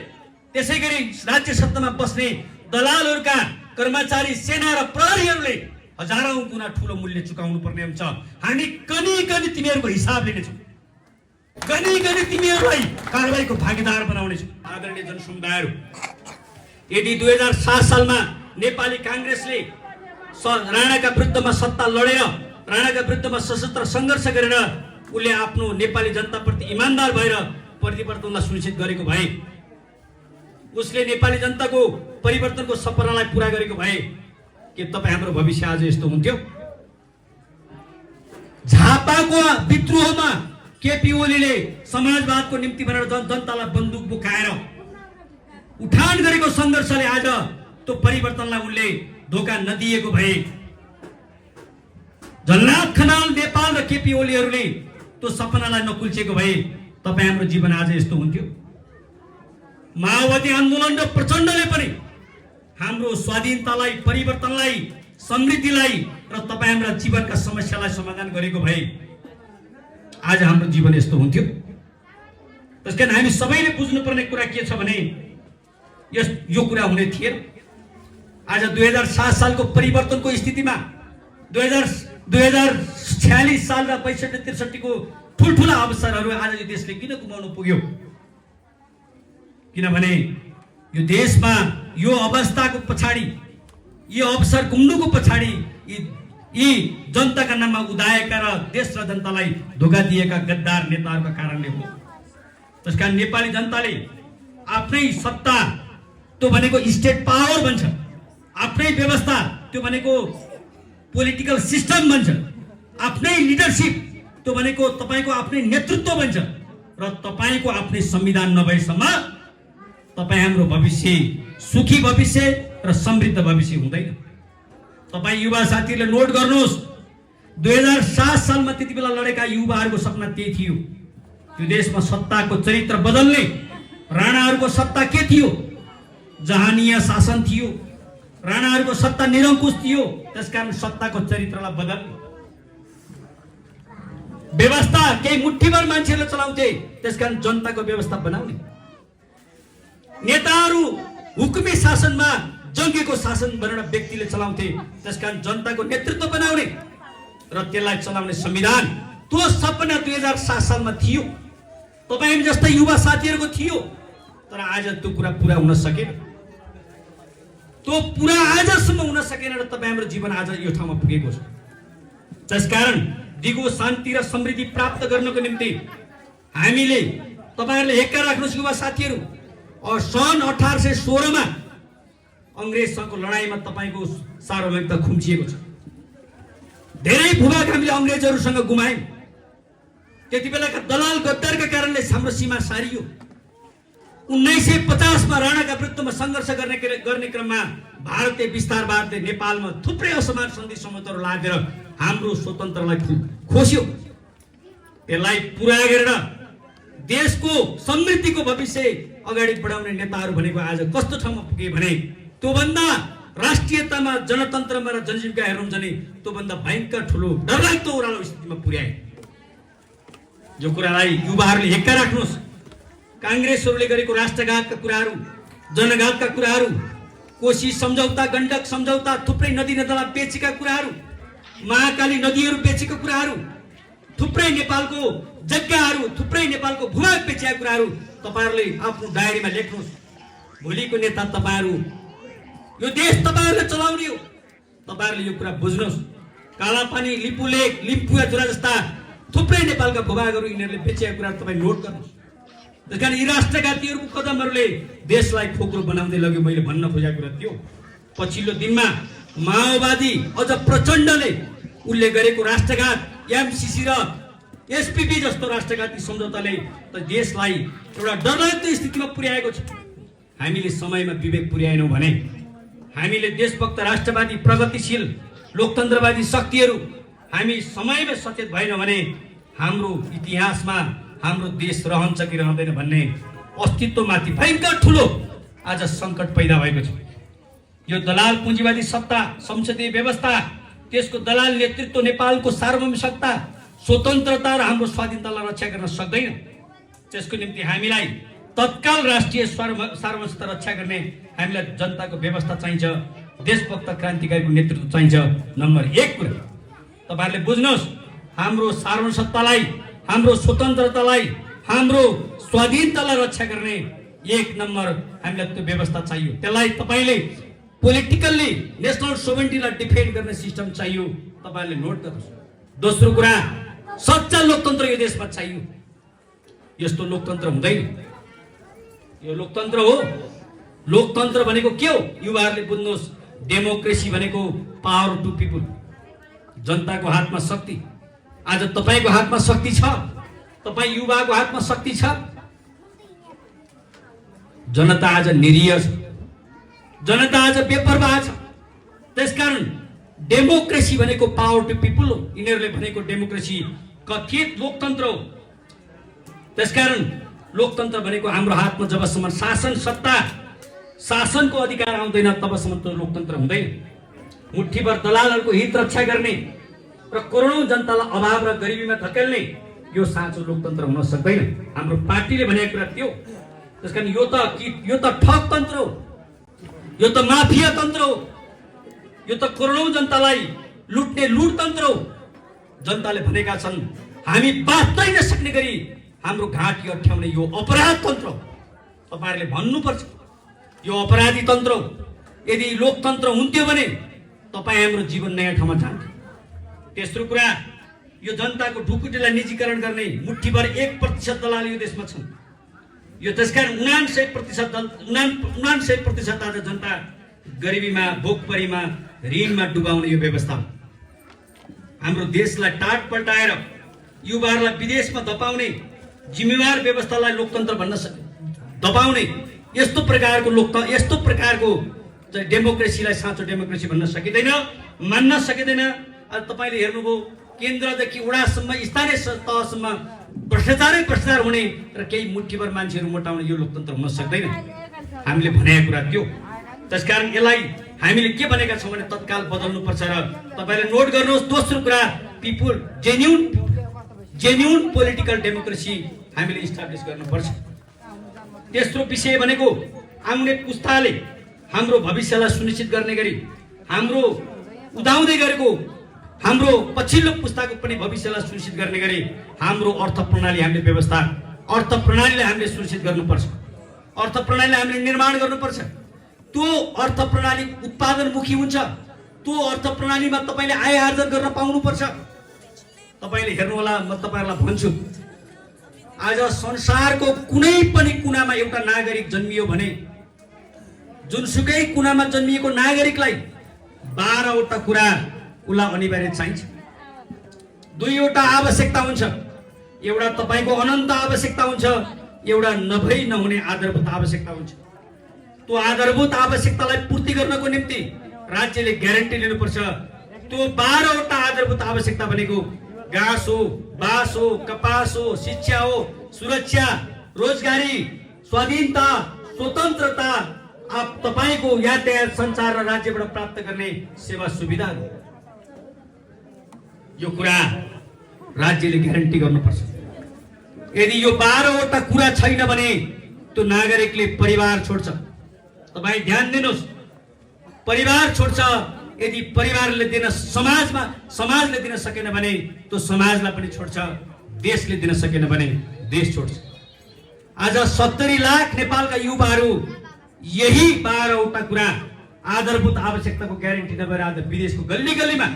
त्यसैगरी राज्य सत्तामा बस्ने दलालहरूका कर्मचारी, सेना र प्रहरीहरूले हजारौं गुणा ठूलो मूल्य चुकाउनु पर्ने हुन्छ। हामी गनी गनी तिमीहरूको हिसाब लिनेछौँ, गनी गनी तिमीहरूलाई कारबाहीको भागीदार बनाउनेछौँ। आदरणीय जनसमुदायहरू, यदि 2007 सालमा नेपाली कांग्रेसले राणाका विरुद्धमा सत्ता लडेर, राणाका विरुद्धमा सशस्त्र सङ्घर्ष गरेर उसले आफ्नो नेपाली जनताप्रति इमानदार भएर परिवर्तनलाई सुनिश्चित गरेको भए, उसले नेपाली जनताको परिवर्तनको सपनालाई पूरा गरेको भए के तपाईँ हाम्रो भविष्य आज यस्तो हुन्थ्यो? झापाको विद्रोहमा केपी ओलीले समाजवादको निम्ति भनेर जनतालाई बन्दुक बोकाएर उठान गरेको सङ्घर्षले आज त्यो परिवर्तनलाई उनले धोका नदिएको भए, झलनाथ खनाल, नेपाल र केपी ओलीहरूले त्यो सपनालाई नकुल्चेको भए तपाईँ हाम्रो जीवन आज यस्तो हुन्थ्यो? माओवादी आन्दोलन र प्रचण्डले पनि हाम्रो स्वाधीनतालाई, परिवर्तनलाई, समृद्धिलाई र तपाईँ हाम्रा जीवनका समस्यालाई समाधान गरेको भए आज हाम्रो जीवन यस्तो हुन्थ्यो? त्यसकारण हामी सबैले बुझ्नुपर्ने कुरा के छ भने यो कुरा हुने थिएन। आज 2007 सालको परिवर्तनको स्थितिमा 2046 साल र 62-63 को ठुल्ठुला अवसरहरू आज यो देशले किन गुमाउनु पुग्यो? किनभने यो देशमा यो अवस्थाको पछाडि, यो अवसर गुम्नुको पछाडि यी जनताका नाममा उदाएका र देश र जनतालाई धोका दिएका गद्दार नेताहरूका कारणले हो। त्यसकारण नेपाली जनताले आफ्नै सत्ता, त्यो भनेको स्टेट पावर भन्छ, आफ्नै व्यवस्था, त्यो भनेको पोलिटिकल सिस्टम भन्छ, आफ्नै लिडरशिप, त्यो भनेको तपाईको आफ्नै नेतृत्व भन्छ, र तपाईको आफ्नै संविधान नभएसम्म तपाईँ हाम्रो भविष्य, सुखी भविष्य र समृद्ध भविष्य हुँदैन। तपाईँ युवा साथीहरूले नोट गर्नुहोस्, 2007 सालमा त्यति बेला लडेका युवाहरूको सपना त्यही थियो। यो देशमा सत्ताको चरित्र बदल्ने। राणाहरूको सत्ता के थियो? जहानीय शासन थियो। राणाहरूको सत्ता निरङ्कुश थियो। त्यसकारण सत्ताको चरित्रलाई बदल्ने व्यवस्था केही मुठ्ठीभर मान्छेले चलाउँथे, त्यसकारण जनताको व्यवस्था बनाउने। नेताहरू हुकुमी शासनमा जङ्गीको शासन भनेर व्यक्तिले चलाउँथे, त्यसकारण जनताको नेतृत्व बनाउने र त्यसलाई चलाउने संविधान, त्यो सपना 2007 सालमा थियो। तपाईँ जस्तै युवा साथीहरूको थियो। तर आज त्यो कुरा पुरा हुन सकेन। त्यो पुरा आजसम्म हुन सकेन र तपाईँ हाम्रो जीवन आज यो ठाउँमा पुगेको छ। त्यसकारण दिगो शान्ति र समृद्धि प्राप्त गर्नको निम्ति हामीले, तपाईहरुले हेक्का राख्नुहोस् युवा साथीहरू, सन् 1816 मा अंग्रेजसँगको लडाईँमा तपाईको सार्वभौमिकता खुम्चिएको छ। धेरै भूभाग हामीले अंग्रेजहरूसँग गुमायौं। त्यति बेलाका दलाल गद्दारका कारणले हाम्रो सीमा सारियो। 1950 मा राणाका विरुद्धमा सङ्घर्ष गर्ने क्रममा भारतीय विस्तारवादले नेपालमा थुप्रै असमान सन्धि समझौताहरू लागेर हाम्रो स्वतन्त्रलाई खोस्यो। त्यसलाई पुरा गरेर देशको समृद्धिको भविष्य अगाडि बढाउने नेताहरू भनेको आज कस्तो ठाउँमा पुगे भने त्यो भन्दा राष्ट्रियतामा, जनतन्त्रमा र जनजीविका हेर्नु भने त्यो भन्दा भयंकर ठुलो डरलाग्दो ओह्रालो स्थितिमा पुर्याए। जो कुरालाई युवाहरूले हेक्का राख्नुहोस्। कांग्रेसहरूले गरेको राष्ट्रघातका कुराहरू, जनघातका कुराहरू, कोशी सम्झौता, गण्डक सम्झौता, थुप्रै नदी नदीला बेचेका कुराहरू, महाकाली नदीहरू बेचेको कुराहरू, थुप्रै नेपालको जग्गाहरू, थुप्रै नेपालको भूभाग बेचेका कुराहरू तपाईहरुले आफ्नो डायरीमा लेख्नुहोस्। भोलिको नेता तपाईहरु, यो देश तपाईहरुले चलाउने हो। तपाईहरुले यो कुरा बुझ्नुहोस्। कालापानी, लिपुलेक, लिम्पुवाजुरा जस्ता थुप्रै नेपालका भूभागहरू यिनीहरूले बेचेका कुराहरू तपाई नोट गर्नुहोस्। त्यसकारण यी राष्ट्रघातीहरूको कदमहरूले देशलाई खोक्रो बनाउँदै लग्यो। मैले भन्न खोजेको कुरा त्यो पछिल्लो दिनमा माओवादी अझ प्रचण्डले उल्लेख गरेको राष्ट्रघात, एमसीसी र एसपीपी जस्तो राष्ट्रघाती सम्झौताले त देशलाई एउटा डरलाग्दो स्थितिमा पुर्याएको छ। हामीले समयमा विवेक पुर्याएनौं भने, हामीले देशभक्त, राष्ट्रवादी, प्रगतिशील, लोकतन्त्रवादी शक्तिहरू हामी समयमा सचेत भएनौं भने हाम्रो इतिहासमा हाम्रो देश रहन्छ कि रहँदैन भन्ने अस्तित्वमाथि भयंकर ठूलो आज संकट पैदा भएको छ। यो दलाल पुँजीवादी सत्ता, संसदीय व्यवस्था, त्यसको दलाल नेतृत्व नेपालको सार्वभौमिक सत्ता, स्वतन्त्रता र हाम्रो स्वाधीनतालाई रक्षा गर्न सक्दैन। त्यसको निम्ति हामीलाई तत्काल राष्ट्रिय सार्वभौमिकता रक्षा गर्ने हामीलाई जनताको व्यवस्था चाहिन्छ, देशभक्त क्रान्तिकारीको नेतृत्व चाहिन्छ। नम्बर 1 कुरा तपाईहरुले बुझ्नुहोस्, हाम्रो सार्वभौमिकतालाई, हाम्रो स्वतन्त्रतालाई, हाम्रो स्वाधीनतालाई रक्षा गर्ने 1 नम्बर हामीलाई त्यो व्यवस्था चाहियो। त्यसलाई तपाईले पोलिटिकल्ली नेशनल सोभरेनिटीलाई डिफेन्ड गर्ने सिस्टम चाहियो। तपाईहरुले नोट गर्नुहोस्। दोस्रो कुरा, सच्चा लोकतन्त्र यो देशमा चाहियो। यस्तो लोकतन्त्र हुँदैन। यो लोकतन्त्र हो। लोकतन्त्र भनेको के हो? युवाहरूले बुझ्नुहोस्। डेमोक्रेसी भनेको पावर टु पिपल, जनताको हातमा शक्ति। आज तपाईको हातमा शक्ति छ, तपाई युवाको हातमा शक्ति छ। जनता आज निरीह छ, जनता आज बेपरवाह छ। त्यसकारण डेमोक्रेसी भनेको पावर टु पिपल हो। यिनीहरूले भनेको डेमोक्रेसी कथित लोकतन्त्र हो। त्यसकारण लोकतन्त्र भनेको हाम्रो हातमा जबसम्म शासन सत्ता, शासनको अधिकार आउँदैन तबसम्म त्यो लोकतन्त्र हुँदैन। मुठ्ठीभर दलालहरूको हित रक्षा गर्ने र करोडौं जनतालाई अभाव र गरिबीमा धकेल्ने यो साँचो लोकतन्त्र हुन सक्दैन। हाम्रो पार्टीले भनेको कुरा त्यो। त्यसकारण यो त ठग तन्त्र हो, यो त माफिया तन्त्र हो, यो त करोडौं जनतालाई लुट्ने लुटतन्त्र हो। जनताले भनेका छन् हामी बाँच्नै नसक्ने गरी हाम्रो घाँटी अठ्याउने यो अपराध तन्त्र हो। तपाईहरुले भन्नुपर्छ यो अपराधी तन्त्र हो। यदि लोकतन्त्र हुन्थ्यो भने तपाई हाम्रो जीवन नयाँ ठाउँमा जान्थ्यो। तेस्रो कुरा, यो जनताको ढुकुटीलाई निजीकरण गर्ने मुठ्ठीभर 1% दलाल यो देशमा छन्। यो त्यसकारण 99% आज जनता गरिबीमा, भोकमरीमा, ऋणमा डुबाउने यो व्यवस्था हो। हाम्रो देशलाई टाट पल्टाएर युवाहरूलाई विदेशमा धपाउने जिम्मेवार व्यवस्थालाई लोकतन्त्र भन्न दबाउने यस्तो प्रकारको डेमोक्रेसीलाई साँचो डेमोक्रेसी भन्न सकिँदैन, मान्न सकिँदैन। आज तपाईले हेर्नुभयो केन्द्रदेखि वडासम्म, स्थानीय तहसम्म भ्रष्टाचार हुने र केही मुठ्ठीभर मान्छेहरू मोटाउने यो लोकतन्त्र हुन सक्दैन। हामीले भनेको कुरा त्यो। त्यसकारण यसलाई हामीले के भनेका छौं भने तत्काल बदल्नुपर्छ। र तपाईले नोट गर्नुहोस्, दोस्रो कुरा, पिपुल जेन्युन पोलिटिकल डेमोक्रेसी हामीले इस्टाब्लिश गर्नुपर्छ। तेस्रो विषय भनेको आउने पुस्ताले हाम्रो भविष्यलाई सुनिश्चित गर्ने गरी, हाम्रो उदाउँदै गरेको हाम्रो पछिल्लो पुस्ताको पनि भविष्यलाई सुनिश्चित गर्ने गरी हाम्रो अर्थ प्रणाली हामीले सुनिश्चित गर्नुपर्छ। अर्थ प्रणालीलाई हामीले निर्माण गर्नुपर्छ। त्यो अर्थ प्रणाली उत्पादनमुखी हुन्छ। त्यो अर्थ प्रणालीमा तपाईले आय आर्जन गर्न पाउनुपर्छ। तपाईले हेर्नु होला, म तपाईहरुलाई भन्छु, आज संसारको कुनै पनि कुनामा एउटा नागरिक जन्मियो भने जुनसुकै कुनामा जन्मिएको नागरिकलाई 12 वटा कुरा उलाई अनिवार्य चाहिन्छ। 2 वटा आवश्यकता हुन्छ। एउटा तपाईको अनन्त आवश्यकता हुन्छ, एउटा नभई नहुने आधारभूत आवश्यकता हुन्छ। त्यो आधारभूत आवश्यकतालाई पूर्ति गर्नको निम्ति राज्यले ग्यारेन्टी लिनुपर्छ। त्यो 12 वटा आधारभूत आवश्यकता भनेको घाँस हो, बास हो, कपास हो, शिक्षा हो, सुरक्षा, रोजगारी, स्वाधीनता, स्वतन्त्रता, तपाईको यातायात, सञ्चार र राज्यबाट प्राप्त गर्ने सेवा सुविधा। यो कुरा राज्यले ग्यारेन्टी गर्नुपर्छ। यदि यो 12वटा कुरा छैन भने त्यो नागरिकले परिवार छोड्छ। तपाई ध्यान दिनुस्, परिवार छोड्छ। यदि परिवारले दिन समाजले दिन सकेन भने त्यो समाजलाई पनि छोड्छ, देशले दिन सकेन भने देश छोड्छ। आज 70 लाख नेपालका युवाहरू यही 12वटा कुरा आधारभूत आवश्यकताको ग्यारेन्टी नभएर आज विदेशको गल्ली गल्लीमा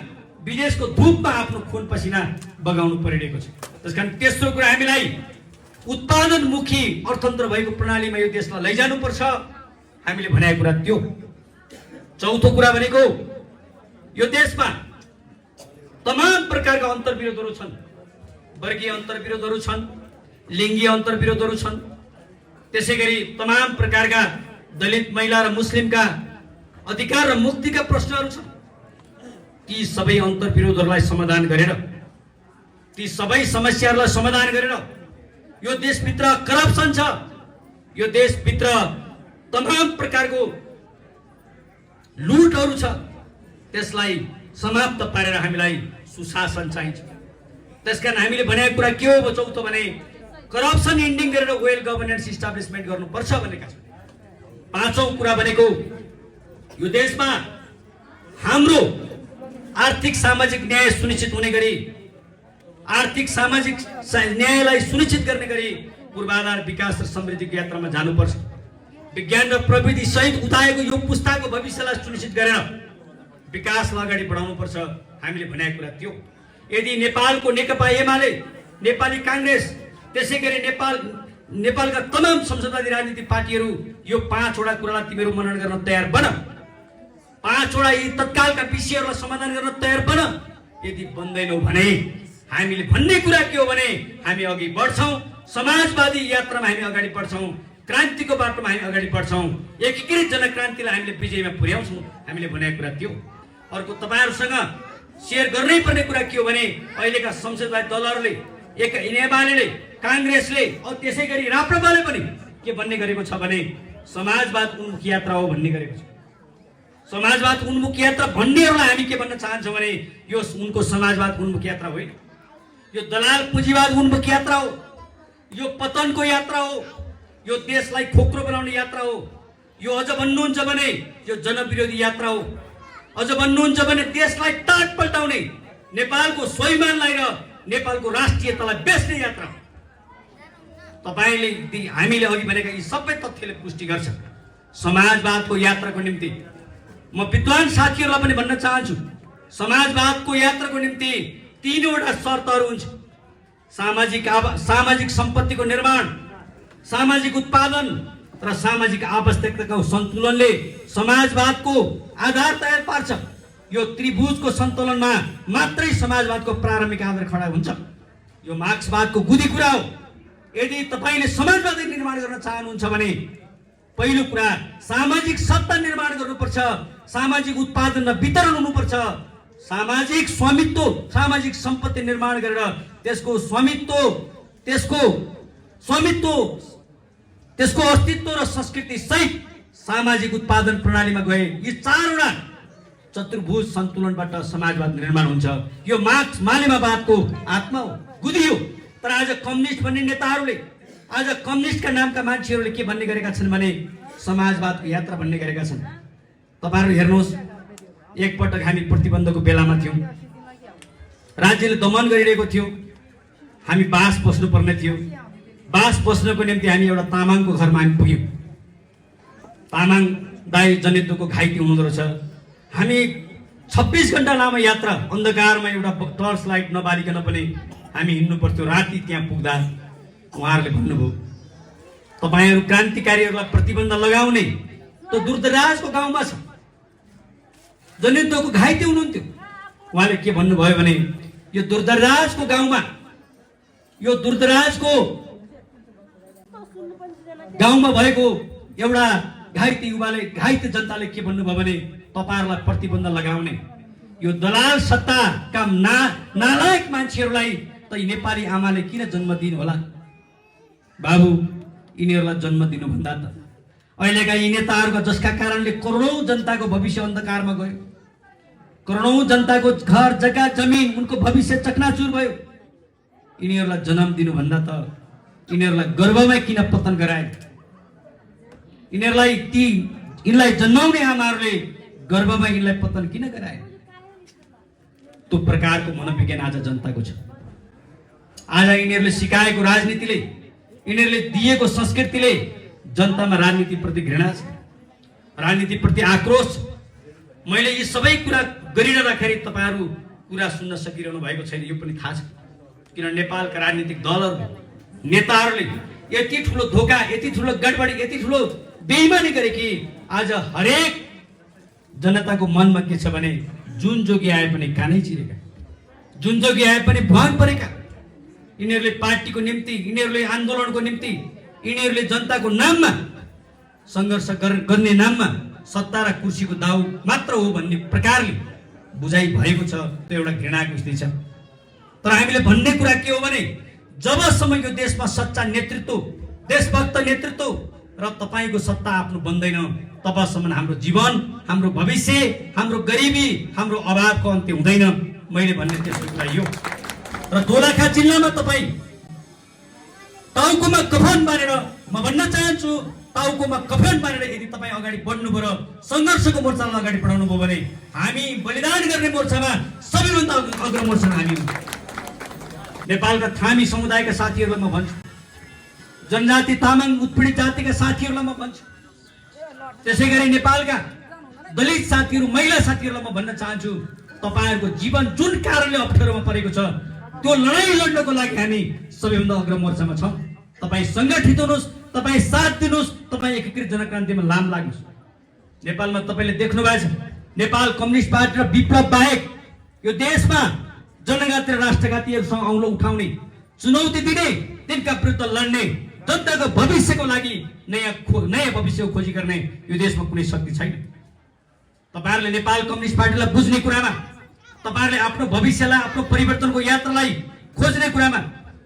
विदेशको धूपमा आफ्नो खुन पसिना बगाउनु परिरहेको छ। त्यसकारण तेस्रो कुरा हामीलाई उत्पादनमुखी अर्थतन्त्र भएको प्रणालीमा यो देशलाई लैजानुपर्छ, हामीले भनेको कुरा त्यो। चौथो कुरा भनेको यो देशमा तमाम प्रकारका अन्तर्विरोधहरू छन्, वर्गीय अन्तर्विरोधहरू छन्, लिङ्गीय अन्तर्विरोधहरू छन्, त्यसैगरी तमाम प्रकारका दलित महिला र मुस्लिमका अधिकार र मुक्तिका प्रश्नहरू छन्। ती सबै अन्तर्विरोधहरूलाई समाधान गरेर, ती सबै समस्याहरूलाई समाधान गरेर यो देशभित्र करप्सन छ, यो देशभित्र तमाम प्रकारको लुटहरू छ, त्यसलाई समाप्त पारेर हामीलाई सुशासन चाहिन्छ। त्यसकारण हामीले भनेको कुरा के हो चौथो भने करप्सन एन्डिङ गरेर वेल गभर्नेन्स इस्टाब्लिसमेन्ट गर्नुपर्छ भनेका छौँ। पाँचौं कुरा भनेको यो देशमा हाम्रो आर्थिक सामाजिक न्याय सुनिश्चित हुने गरी, आर्थिक सामाजिक न्यायलाई सुनिश्चित गर्ने गरी पूर्वाधार विकास र समृद्धिको यात्रामा जानुपर्छ। विज्ञान र प्रविधि सहित उदाएको यो पुस्ताको भविष्यलाई सुनिश्चित गरेर विकासलाई अगाडि बढाउनुपर्छ, हामीले भनेको कुरा त्यो। यदि नेपालको नेकपा एमाले, नेपाली कांग्रेस, त्यसैगरी नेपालका तमाम संसदवादी राजनीतिक पार्टीहरू यो 5वटा कुरालाई तिमीहरू मनन गर्न तयार बन, 5वटा यी तत्कालका विषयहरूलाई समाधान गर्न तयार बन। यदि बन्दैनौ भने हामीले भन्ने कुरा के हो भने हामी अघि बढ्छौं, समाजवादी यात्रामा हामी अगाडि बढ्छौं, क्रान्तिको बाटोमा हामी अगाडि बढ्छौं, एकीकृत जनक्रान्तिलाई हामीले विजयमा पुर्याउँछौं, हामीले भनेको कुरा त्यो। अर्को तपाईहरुसँग शेयर गर्नै पर्ने कुरा के हो भने अहिलेका संसदवादी दलहरूले, एक एमाले, कांग्रेसले औ त्यसैगरी राप्रपाले पनि के भन्ने गरेको छ भने समाजवाद उन्मुख यात्रा हो भन्ने गरेको छ। समाजवाद उन्मुख यात्रा भन्नेहरूलाई हामी के भन्न चाहन्छौँ भने यो उनको समाजवाद उन्मुख यात्रा होइन, यो दलाल पुँजीवाद उन्मुख यात्रा हो, यो पतनको यात्रा हो, यो देशलाई खोक्रो बनाउने यात्रा हो। यो अझ भन्नुहुन्छ भने यो जनविरोधी यात्रा हो, अझ भन्नुहुन्छ भने देशलाई टाट पल्टाउने, नेपालको स्वाभिमानलाई र नेपालको राष्ट्रियतालाई बेच्ने यात्रा हो। तपाईले हामीले अघि भनेका यी सबै तथ्यले पुष्टि गर्छ। समाजवादको यात्राको निम्ति म विद्वान साथीहरूलाई पनि भन्न चाहन्छु, समाजवादको यात्राको निम्ति 3वटा शर्तहरू हुन्छ। सामाजिक सम्पत्तिको निर्माण, सामाजिक उत्पादन र सामाजिक आवश्यकताको सन्तुलनले समाजवादको आधार तयार पार्छ। यो त्रिभुजको सन्तुलनमा मात्रै समाजवादको प्रारम्भिक आधार खडा हुन्छ। यो मार्क्सवादको गुदी कुरा हो। यदि तपाईले समाजवाद निर्माण गर्न चाहनुहुन्छ भने पहिलो कुरा सामाजिक सत्ता निर्माण गर्नुपर्छ, सामाजिक उत्पादन र वितरण हुनुपर्छ, सामाजिक स्वामित्व, सामाजिक सम्पत्ति निर्माण गरेर त्यसको अस्तित्व र संस्कृति सहित सामाजिक उत्पादन प्रणालीमा गए यी 4वटा चतुर्भुज सन्तुलनबाट समाजवाद निर्माण हुन्छ। यो मार्क्स मालेमावादको आत्मा हो, गुदी हो। तर आज कम्युनिस्ट भन्ने नेताहरूले, आज कम्युनिस्टका नामका मान्छेहरूले के भन्ने गरेका छन् भने समाजवादको यात्रा भन्ने गरेका छन्। तपाईहरु हेर्नुहोस्, एकपटक हामी प्रतिबन्धको बेलामा थियौं, राज्यले दमन गरिरहेको थियो, हामी बास बस्नु पर्ने थियो। बास बस्नको निम्ति हामी एउटा तामाङको घरमा हामी पुग्यौं। तामाङ दाइ जनित्वको घाइते हुनुहुँदो रहेछ। हामी 26 घण्टा लामो यात्रा, अन्धकारमा एउटा टर्च लाइट नबालिकन पनि हामी हिँड्नु पर्थ्यो। राति त्यहाँ पुग्दा उहाँहरूले भन्नुभयो तपाईहरु क्रान्तिकारीहरूलाई प्रतिबन्ध लगाउने त दूरदराजको गाउँमा छ, जनित्वको घाइते हुनुहुन्थ्यो। उहाँले के भन्नुभयो भने यो दूरदराजको गाउँमा, यो दूरदराजको गाउँमा भएको एउटा घाइते युवाले, घाइते जनताले के भन्नुभयो भने तपाईहरुलाई प्रतिबन्ध लगाउने यो दलाल सत्ताका नालायक मान्छेहरूलाई त नेपाली आमाले किन जन्म दिनु होला बाबु। यिनीहरूलाई जन्म दिनु भन्दा त अहिलेका यी नेताहरूका जसका कारणले करोडौं जनताको भविष्य अन्धकारमा गयो, करोडौं जनताको घर जग्गा जमिन उनको भविष्य चकनाचुर भयो, यिनीहरूलाई जन्म दिनु भन्दा त यिनीहरूलाई गर्भमै किन पतन गराए? यिनलाई जन्माउने आमाहरूले गर्भमा यिनलाई पतन किन गराए? त्यो प्रकारको मनोविज्ञान आज जनताको छ। आज यिनीहरूले सिकाएको राजनीतिले, यिनीहरूले दिएको संस्कृतिले जनतामा राजनीतिप्रति घृणा छ, राजनीतिप्रति आक्रोश छ। मैले यी सबै कुरा गरिरहँदाखेरि तपाईँहरू कुरा सुन्न सकिरहनु भएको छैन, यो पनि थाहा छ। किन नेपालका राजनीतिक दलहरू, नेताहरूले यति ठुलो धोका, यति ठुलो गडबडी, यति ठुलो बेइमानी गरे कि आज हरेक जनताको मनमा के छ भने जुन जोगी आए पनि कानै चिरेका, जुन जोगी आए पनि भवान परेका। यिनीहरूले पार्टीको निम्ति, यिनीहरूले आन्दोलनको निम्ति, यिनीहरूले जनताको नाममा सङ्घर्ष गर्ने नाममा सत्ता र कुर्सीको दाउ मात्र हो भन्ने प्रकारले बुझाइ भएको छ। त्यो एउटा घृणाको स्थिति छ। तर हामीले भन्ने कुरा के हो भने जबसम्म यो देशमा सच्चा नेतृत्व, देशभक्त नेतृत्व र तपाईँको सत्ता आफ्नो बन्दैन, तबसम्म हाम्रो जीवन, हाम्रो भविष्य, हाम्रो गरिबी, हाम्रो अभावको अन्त्य हुँदैन। मैले भन्ने तेस्रो कुरा यो। र दोलखा जिल्लामा तपाईँ टाउकोमा कफन बारेर, म भन्न चाहन्छु, टाउकोमा कफन बारेर यदि तपाईँ अगाडि बढ्नुभयो र सङ्घर्षको मोर्चालाई अगाडि बढाउनु भयो भने हामी बलिदान गर्ने मोर्चामा सबैभन्दा अग्र मोर्चामा हामी नेपालका थामी समुदायका साथीहरूलाई म भन्छु, जनजाति तामाङ उत्पीडित जातिका साथीहरूलाई म भन्छु, त्यसै गरी नेपालका दलित साथीहरू, महिला साथीहरूलाई म भन्न चाहन्छु, तपाईँहरूको जीवन जुन कारणले अप्ठ्यारोमा परेको छ त्यो लडाइँ लड्नको लागि हामी सबैभन्दा अग्र मोर्चामा छौँ। तपाईँ सङ्गठित हुनुहोस्, तपाईँ साथ दिनुहोस्, तपाईँ एकीकृत जनक्रान्तिमा लाम लाग्नुहोस्। नेपालमा तपाईँले देख्नु भएको छ, नेपाल कम्युनिस्ट पार्टी र विप्लव बाहेक यो देशमा जनघाती र राष्ट्रघातीहरूसँग औँलो उठाउने, चुनौती दिने, तिनका विरुद्ध लड्ने, जनताको भविष्यको लागि नयाँ भविष्यको खोजी गर्ने यो देशमा कुनै शक्ति छैन। तपाईँहरूले नेपाल कम्युनिस्ट पार्टीलाई बुझ्ने कुरामा, तपाईँहरूले आफ्नो भविष्यलाई, आफ्नो परिवर्तनको यात्रालाई खोज्ने कुरामा,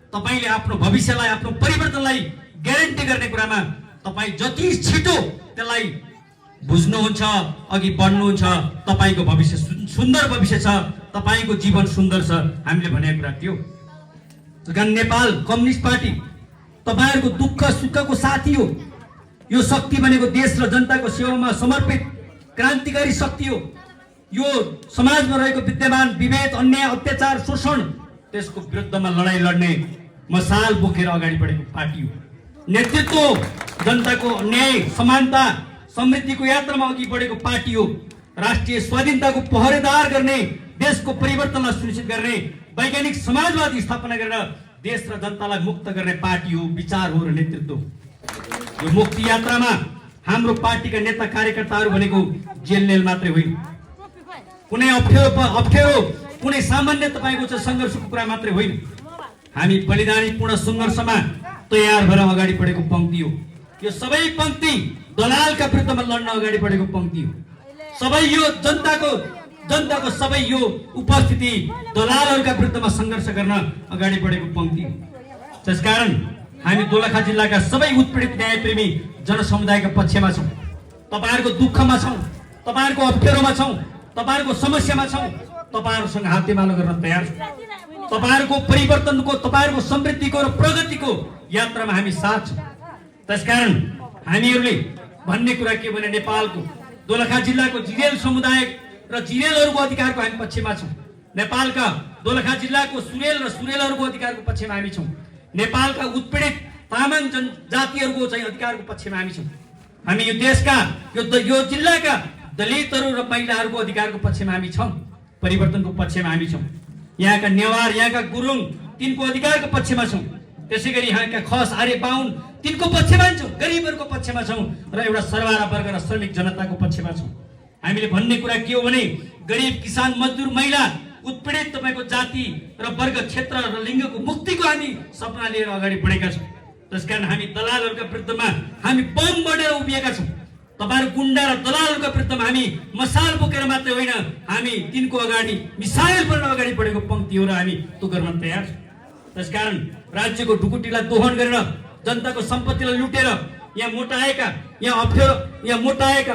तपाईँले आफ्नो भविष्यलाई, आफ्नो परिवर्तनलाई ग्यारेन्टी गर्ने कुरामा तपाईँ जति छिटो त्यसलाई बुझ्नुहुन्छ, अघि बढ्नुहुन्छ, तपाईँको भविष्य सुन्दर भविष्य छ, तपाईँको जीवन सुन्दर छ। हामीले भनेको कुरा त्यो। कारण नेपाल कम्युनिस्ट पार्टी तपाईँहरूको दुःख सुखको साथी हो। यो शक्ति भनेको देश र जनताको सेवामा समर्पित क्रान्तिकारी शक्ति हो। यो समाजमा रहेको विद्यमान विभेद, अन्याय, अत्याचार, शोषण, त्यसको विरुद्धमा लडाइँ लड्ने मसाल बोकेर अगाडि बढेको पार्टी हो। नेतृत्व जनताको न्याय, समानता, समृद्धिको यात्रामा अघि बढेको पार्टी हो। राष्ट्रिय स्वाधीनताको पहरेदार गर्ने, देशको परिवर्तनलाई सुनिश्चित गर्ने, वैज्ञानिक समाजवादी स्थापना गरेर देश र जनतालाई मुक्त गर्ने पार्टी हो, विचार हो र नेतृत्व। यो मुक्ति यात्रामा हाम्रो पार्टीका नेता कार्यकर्ताहरू भनेको जेल मात्रै होइन, कुनै अप्ठ्यारो कुनै सामान्य तपाईँको चाहिँ सङ्घर्षको कुरा मात्रै होइन। हामी बलिदानीपूर्ण सङ्घर्षमा तयार भएर अगाडि बढेको पङ्क्ति हो। यो सबै पङ्क्ति दलालका विरुद्धमा लड्न अगाडि बढेको पङ्क्ति हो। सबै यो जनताको सबै यो उपस्थिति दलालहरूका विरुद्धमा सङ्घर्ष गर्न अगाडि बढेको पङ्क्ति हो। त्यसकारण हामी दोलखा जिल्लाका सबै उत्पीडित न्यायप्रेमी जनसमुदायका पक्षमा छौँ। तपाईँहरूको दुःखमा छौँ, तपाईँहरूको अप्ठ्यारोमा छौँ, तपाईँहरूको समस्यामा छौँ। तपाईँहरूसँग हातेमालो गर्न तयार छौँ। तपाईँहरूको परिवर्तनको, तपाईँहरूको समृद्धिको र प्रगतिको यात्रामा हामी साथ छौँ। त्यसकारण हामीहरूले भन्ने कुरा के भने नेपालको दोलखा जिल्लाको जिरेल समुदाय र जिरेलहरूको अधिकारको हामी पक्षमा छौँ। नेपालका दोलखा जिल्लाको सुरेल र सुरेलहरूको अधिकारको पक्षमा हामी छौँ। नेपालका उत्पीडित तामाङ जनजातिहरूको चाहिँ अधिकारको पक्षमा हामी छौँ। हामी यो देशका यो जिल्लाका दलितहरू र महिलाहरूको अधिकारको पक्षमा हामी छौँ। परिवर्तनको पक्षमा हामी छौँ। यहाँका नेवार, यहाँका गुरुङ, तिनको अधिकारको पक्षमा छौँ। त्यसै गरी यहाँका खस, आर्य, बाहुन, तिनको पक्षमा छौँ। गरिबहरूको पक्षमा छौँ र एउटा सरवारा वर्ग र श्रमिक जनताको पक्षमा छौँ। हामीले भन्ने कुरा के हो भने गरिब, किसान, मजदुर, महिला, उत्पीडित तपाईँको जाति र वर्ग, क्षेत्र र लिङ्गको मुक्तिको हामी सपना लिएर अगाडि बढेका छौँ। त्यसकारण हामी दलालहरूका विरुद्धमा हामी बम बढेर उभिएका छौँ। तपाईँहरू गुन्डा र दलालहरूका विरुद्धमा हामी मसाल बोकेर मात्रै होइन, हामी तिनको अगाडि मिसाइल बनेर अगाडि बढेको पङ्क्ति हो र हामी त्यो गर्न तयार छौँ। त्यसकारण राज्यको ढुकुटीलाई दोहन गरेर, जनताको सम्पत्तिलाई लुटेर यहाँ मोटाएका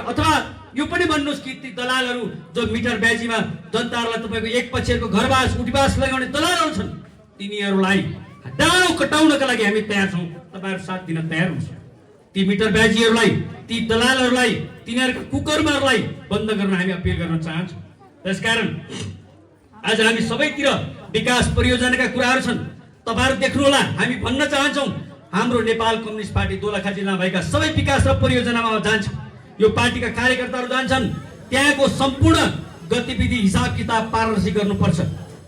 अथवा यो पनि भन्नुहोस् कि ती दलालहरू जो मिटर ब्याजीमा जनताहरूलाई तपाईँको एक पक्षको घरवास, उठीवास लगाउने दलालहरू छन्, तिनीहरूलाई डाँडो कटाउनका लागि हामी तयार छौँ। तपाईँहरू साथ दिन तयार हुन्छ। ती मिटरबाजीहरूलाई, ती दलालहरूलाई, तिनीहरूका कुकर्महरूलाई बन्द गर्न हामी अपिल गर्न चाहन्छौँ। त्यसकारण आज हामी सबैतिर विकास परियोजनाका कुराहरू छन्। तपाईँहरू देख्नुहोला, हामी भन्न चाहन्छौँ हाम्रो नेपाल कम्युनिस्ट पार्टी दोलखा जिल्लामा भएका सबै विकास र परियोजनामा जान्छ। यो पार्टीका कार्यकर्ताहरू जान्छन्। त्यहाँको सम्पूर्ण गतिविधि हिसाब किताब पारदर्शी गर्नुपर्छ।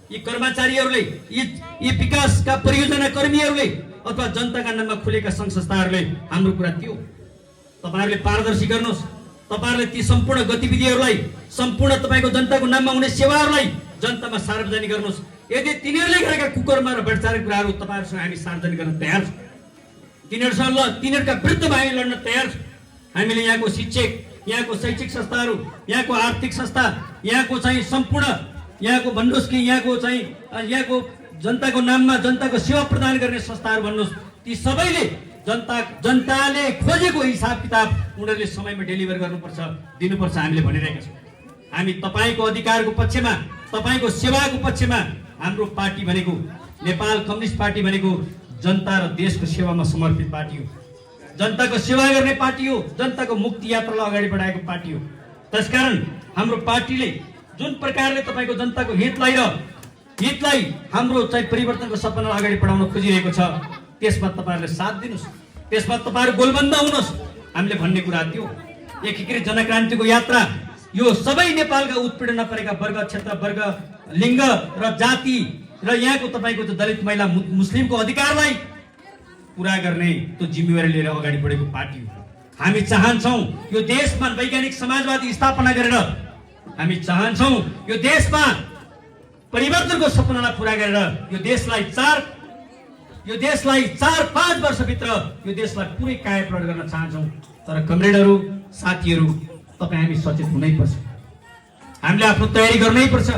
यी कर्मचारीहरूले, यी विकासका परियोजना कर्मीहरूले अथवा जनताका नाममा खुलेका सङ्घ संस्थाहरूले हाम्रो कुरा त्यो तपाईँहरूले पारदर्शी गर्नुहोस्। तपाईँहरूले ती सम्पूर्ण गतिविधिहरूलाई, सम्पूर्ण तपाईँको जनताको नाममा हुने सेवाहरूलाई जनतामा सार्वजनिक गर्नुहोस्। यदि तिनीहरूले गरेका कुकर्म र भ्रष्टाचारका कुराहरू तपाईँहरूसँग हामी सार्वजनिक गर्न तयार छौँ। तिनीहरूका विरुद्धमा हामी लड्न तयार छौँ। हामीले यहाँको शिक्षक, यहाँको शैक्षिक संस्थाहरू, यहाँको आर्थिक संस्था, यहाँको चाहिँ सम्पूर्ण यहाँको भन्नुहोस् कि यहाँको जनताको नाममा जनताको सेवा प्रदान गर्ने संस्थाहरू भन्नुहोस्, ती सबैले जनताले खोजेको हिसाब किताब उनीहरूले समयमा डेलिभर गर्नुपर्छ, दिनुपर्छ हामीले भनिरहेका छौँ। हामी तपाईँको अधिकारको पक्षमा, तपाईँको सेवाको पक्षमा। हाम्रो पार्टी भनेको, नेपाल कम्युनिस्ट पार्टी भनेको जनता र देशको सेवामा समर्पित पार्टी हो। जनताको सेवा गर्ने पार्टी हो। जनताको मुक्ति यात्रालाई अगाडि बढाएको पार्टी हो। त्यसकारण हाम्रो पार्टीले जुन प्रकारले तपाईँको जनताको हितलाई हाम्रो चाहिँ परिवर्तनको सपना अगाडि बढाउन खोजिरहेको छ, त्यसमा तपाईँहरूले साथ दिनुहोस्, त्यसमा तपाईँहरू गोलबन्द हुनुहोस्। हामीले भन्ने कुरा त्यो एकीकृत जनक्रान्तिको यात्रा यो सबै नेपालका उत्पीडन परेका वर्ग, क्षेत्र, वर्ग, लिङ्ग र जाति र यहाँको तपाईँको दलित, महिला, मुस्लिमको अधिकारलाई पुरा गर्ने त्यो जिम्मेवारी लिएर अगाडि बढेको पार्टी हो। हामी चाहन्छौँ यो देशमा वैज्ञानिक समाजवादी स्थापना गरेर, हामी चाहन्छौँ यो देशमा परिवर्तनको सपनालाई पुरा गरेर यो देशलाई 4-5 वर्षभित्र यो देशलाई पुरै कायापलट गर्न चाहन्छौँ। तर कमरेडहरू, साथीहरू, तपाईँ हामी सचेत हुनैपर्छ। हामीले आफ्नो तयारी गर्नैपर्छ।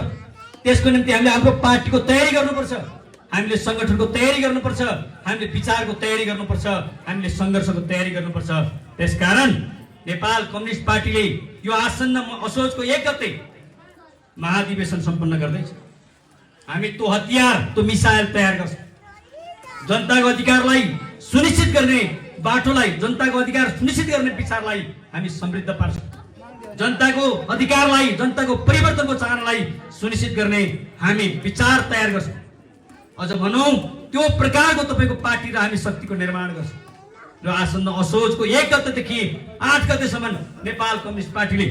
त्यसको निम्ति हामीले हाम्रो पार्टीको तयारी गर्नुपर्छ, हामीले सङ्गठनको तयारी गर्नुपर्छ, हामीले विचारको तयारी गर्नुपर्छ, हामीले सङ्घर्षको तयारी गर्नुपर्छ। त्यसकारण नेपाल कम्युनिस्ट पार्टीले यो आसन्न असोजको 1 गते महाधिवेशन सम्पन्न गर्दैछ। हामी त्यो हतियार, त्यो मिसाइल तयार गर्छौँ। जनताको अधिकारलाई सुनिश्चित गर्ने बाटोलाई, जनताको अधिकार सुनिश्चित गर्ने विचारलाई हामी समृद्ध पार्छौँ। जनताको अधिकारलाई, जनताको परिवर्तनको चाहनालाई सुनिश्चित गर्ने हामी विचार तयार गर्छौँ। अझ भनौँ त्यो प्रकारको तपाईँको पार्टी र हामी शक्तिको निर्माण गर्छौँ। र आसन्न असोजको 1 गतेदेखि 8 गतेसम्म नेपाल कम्युनिस्ट पार्टीले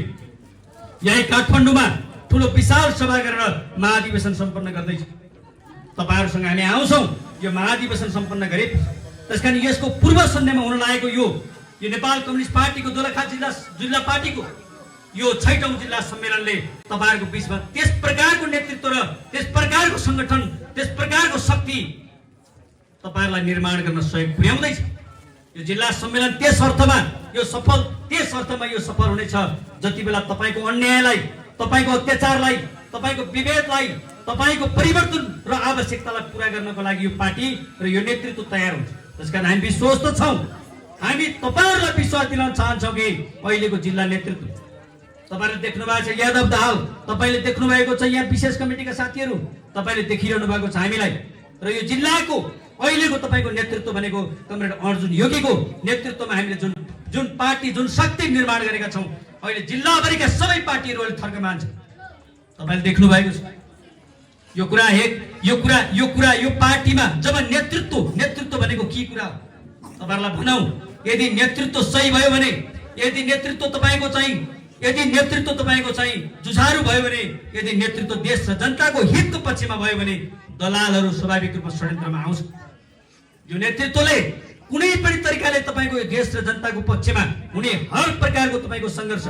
यही काठमाडौँमा ठुलो विशाल सभा गरेर महाधिवेशन सम्पन्न गर्दैछ। तपाईँहरूसँग हामी आउँछौँ यो महाधिवेशन सम्पन्न गरे। त्यसकारण यसको पूर्व सन्ध्यामा हुन लागेको यो नेपाल कम्युनिस्ट पार्टीको दोलखा जिल्ला पार्टीको यो 6औं जिल्ला सम्मेलनले तपाईँहरूको बिचमा त्यस प्रकारको नेतृत्व र त्यस प्रकारको सङ्गठन, त्यस प्रकारको शक्ति तपाईँहरूलाई निर्माण गर्न सहयोग पुर्याउँदैछ। यो जिल्ला सम्मेलन त्यस अर्थमा यो सफल हुनेछ जति बेला तपाईँको अन्यायलाई, तपाईँको अत्याचारलाई, तपाईँको विभेदलाई, तपाईँको परिवर्तन र आवश्यकतालाई पुरा गर्नको लागि यो पार्टी र यो नेतृत्व तयार हुन्छ। त्यसकारण हामी विश्वस्त छौँ। हामी तपाईँहरूलाई विश्वास दिलाउन चाहन्छौँ कि अहिलेको जिल्ला नेतृत्व तपाईँले देख्नु भएको छ, यादव दाहाल तपाईँले देख्नु भएको छ, यहाँ विशेष कमिटीका साथीहरू तपाईँले देखिरहनु भएको छ हामीलाई। र यो जिल्लाको अहिलेको तपाईँको नेतृत्व भनेको कमरेड अर्जुन योगीको नेतृत्वमा हामीले जुन पार्टी, जुन शक्ति निर्माण गरेका छौँ, अहिले जिल्लाभरिका सबै पार्टीहरू अहिले थर्कमान छन्। तपाईँले देख्नु भएको छ यो कुरा यो पार्टीमा जब नेतृत्व भनेको के कुरा हो तपाईँहरूलाई भनौँ। यदि नेतृत्व सही भयो भने, यदि नेतृत्व तपाईँको चाहिँ जुझारु भयो भने, यदि नेतृत्व देश र जनताको हितको पक्षमा भयो भने दलालहरू स्वाभाविक रूपमा षड्यन्त्रमा आउँछ। यो नेतृत्वले कुनै पनि तरिकाले तपाईँको देश र जनताको पक्षमा हुने हर प्रकारको तपाईँको सङ्घर्ष,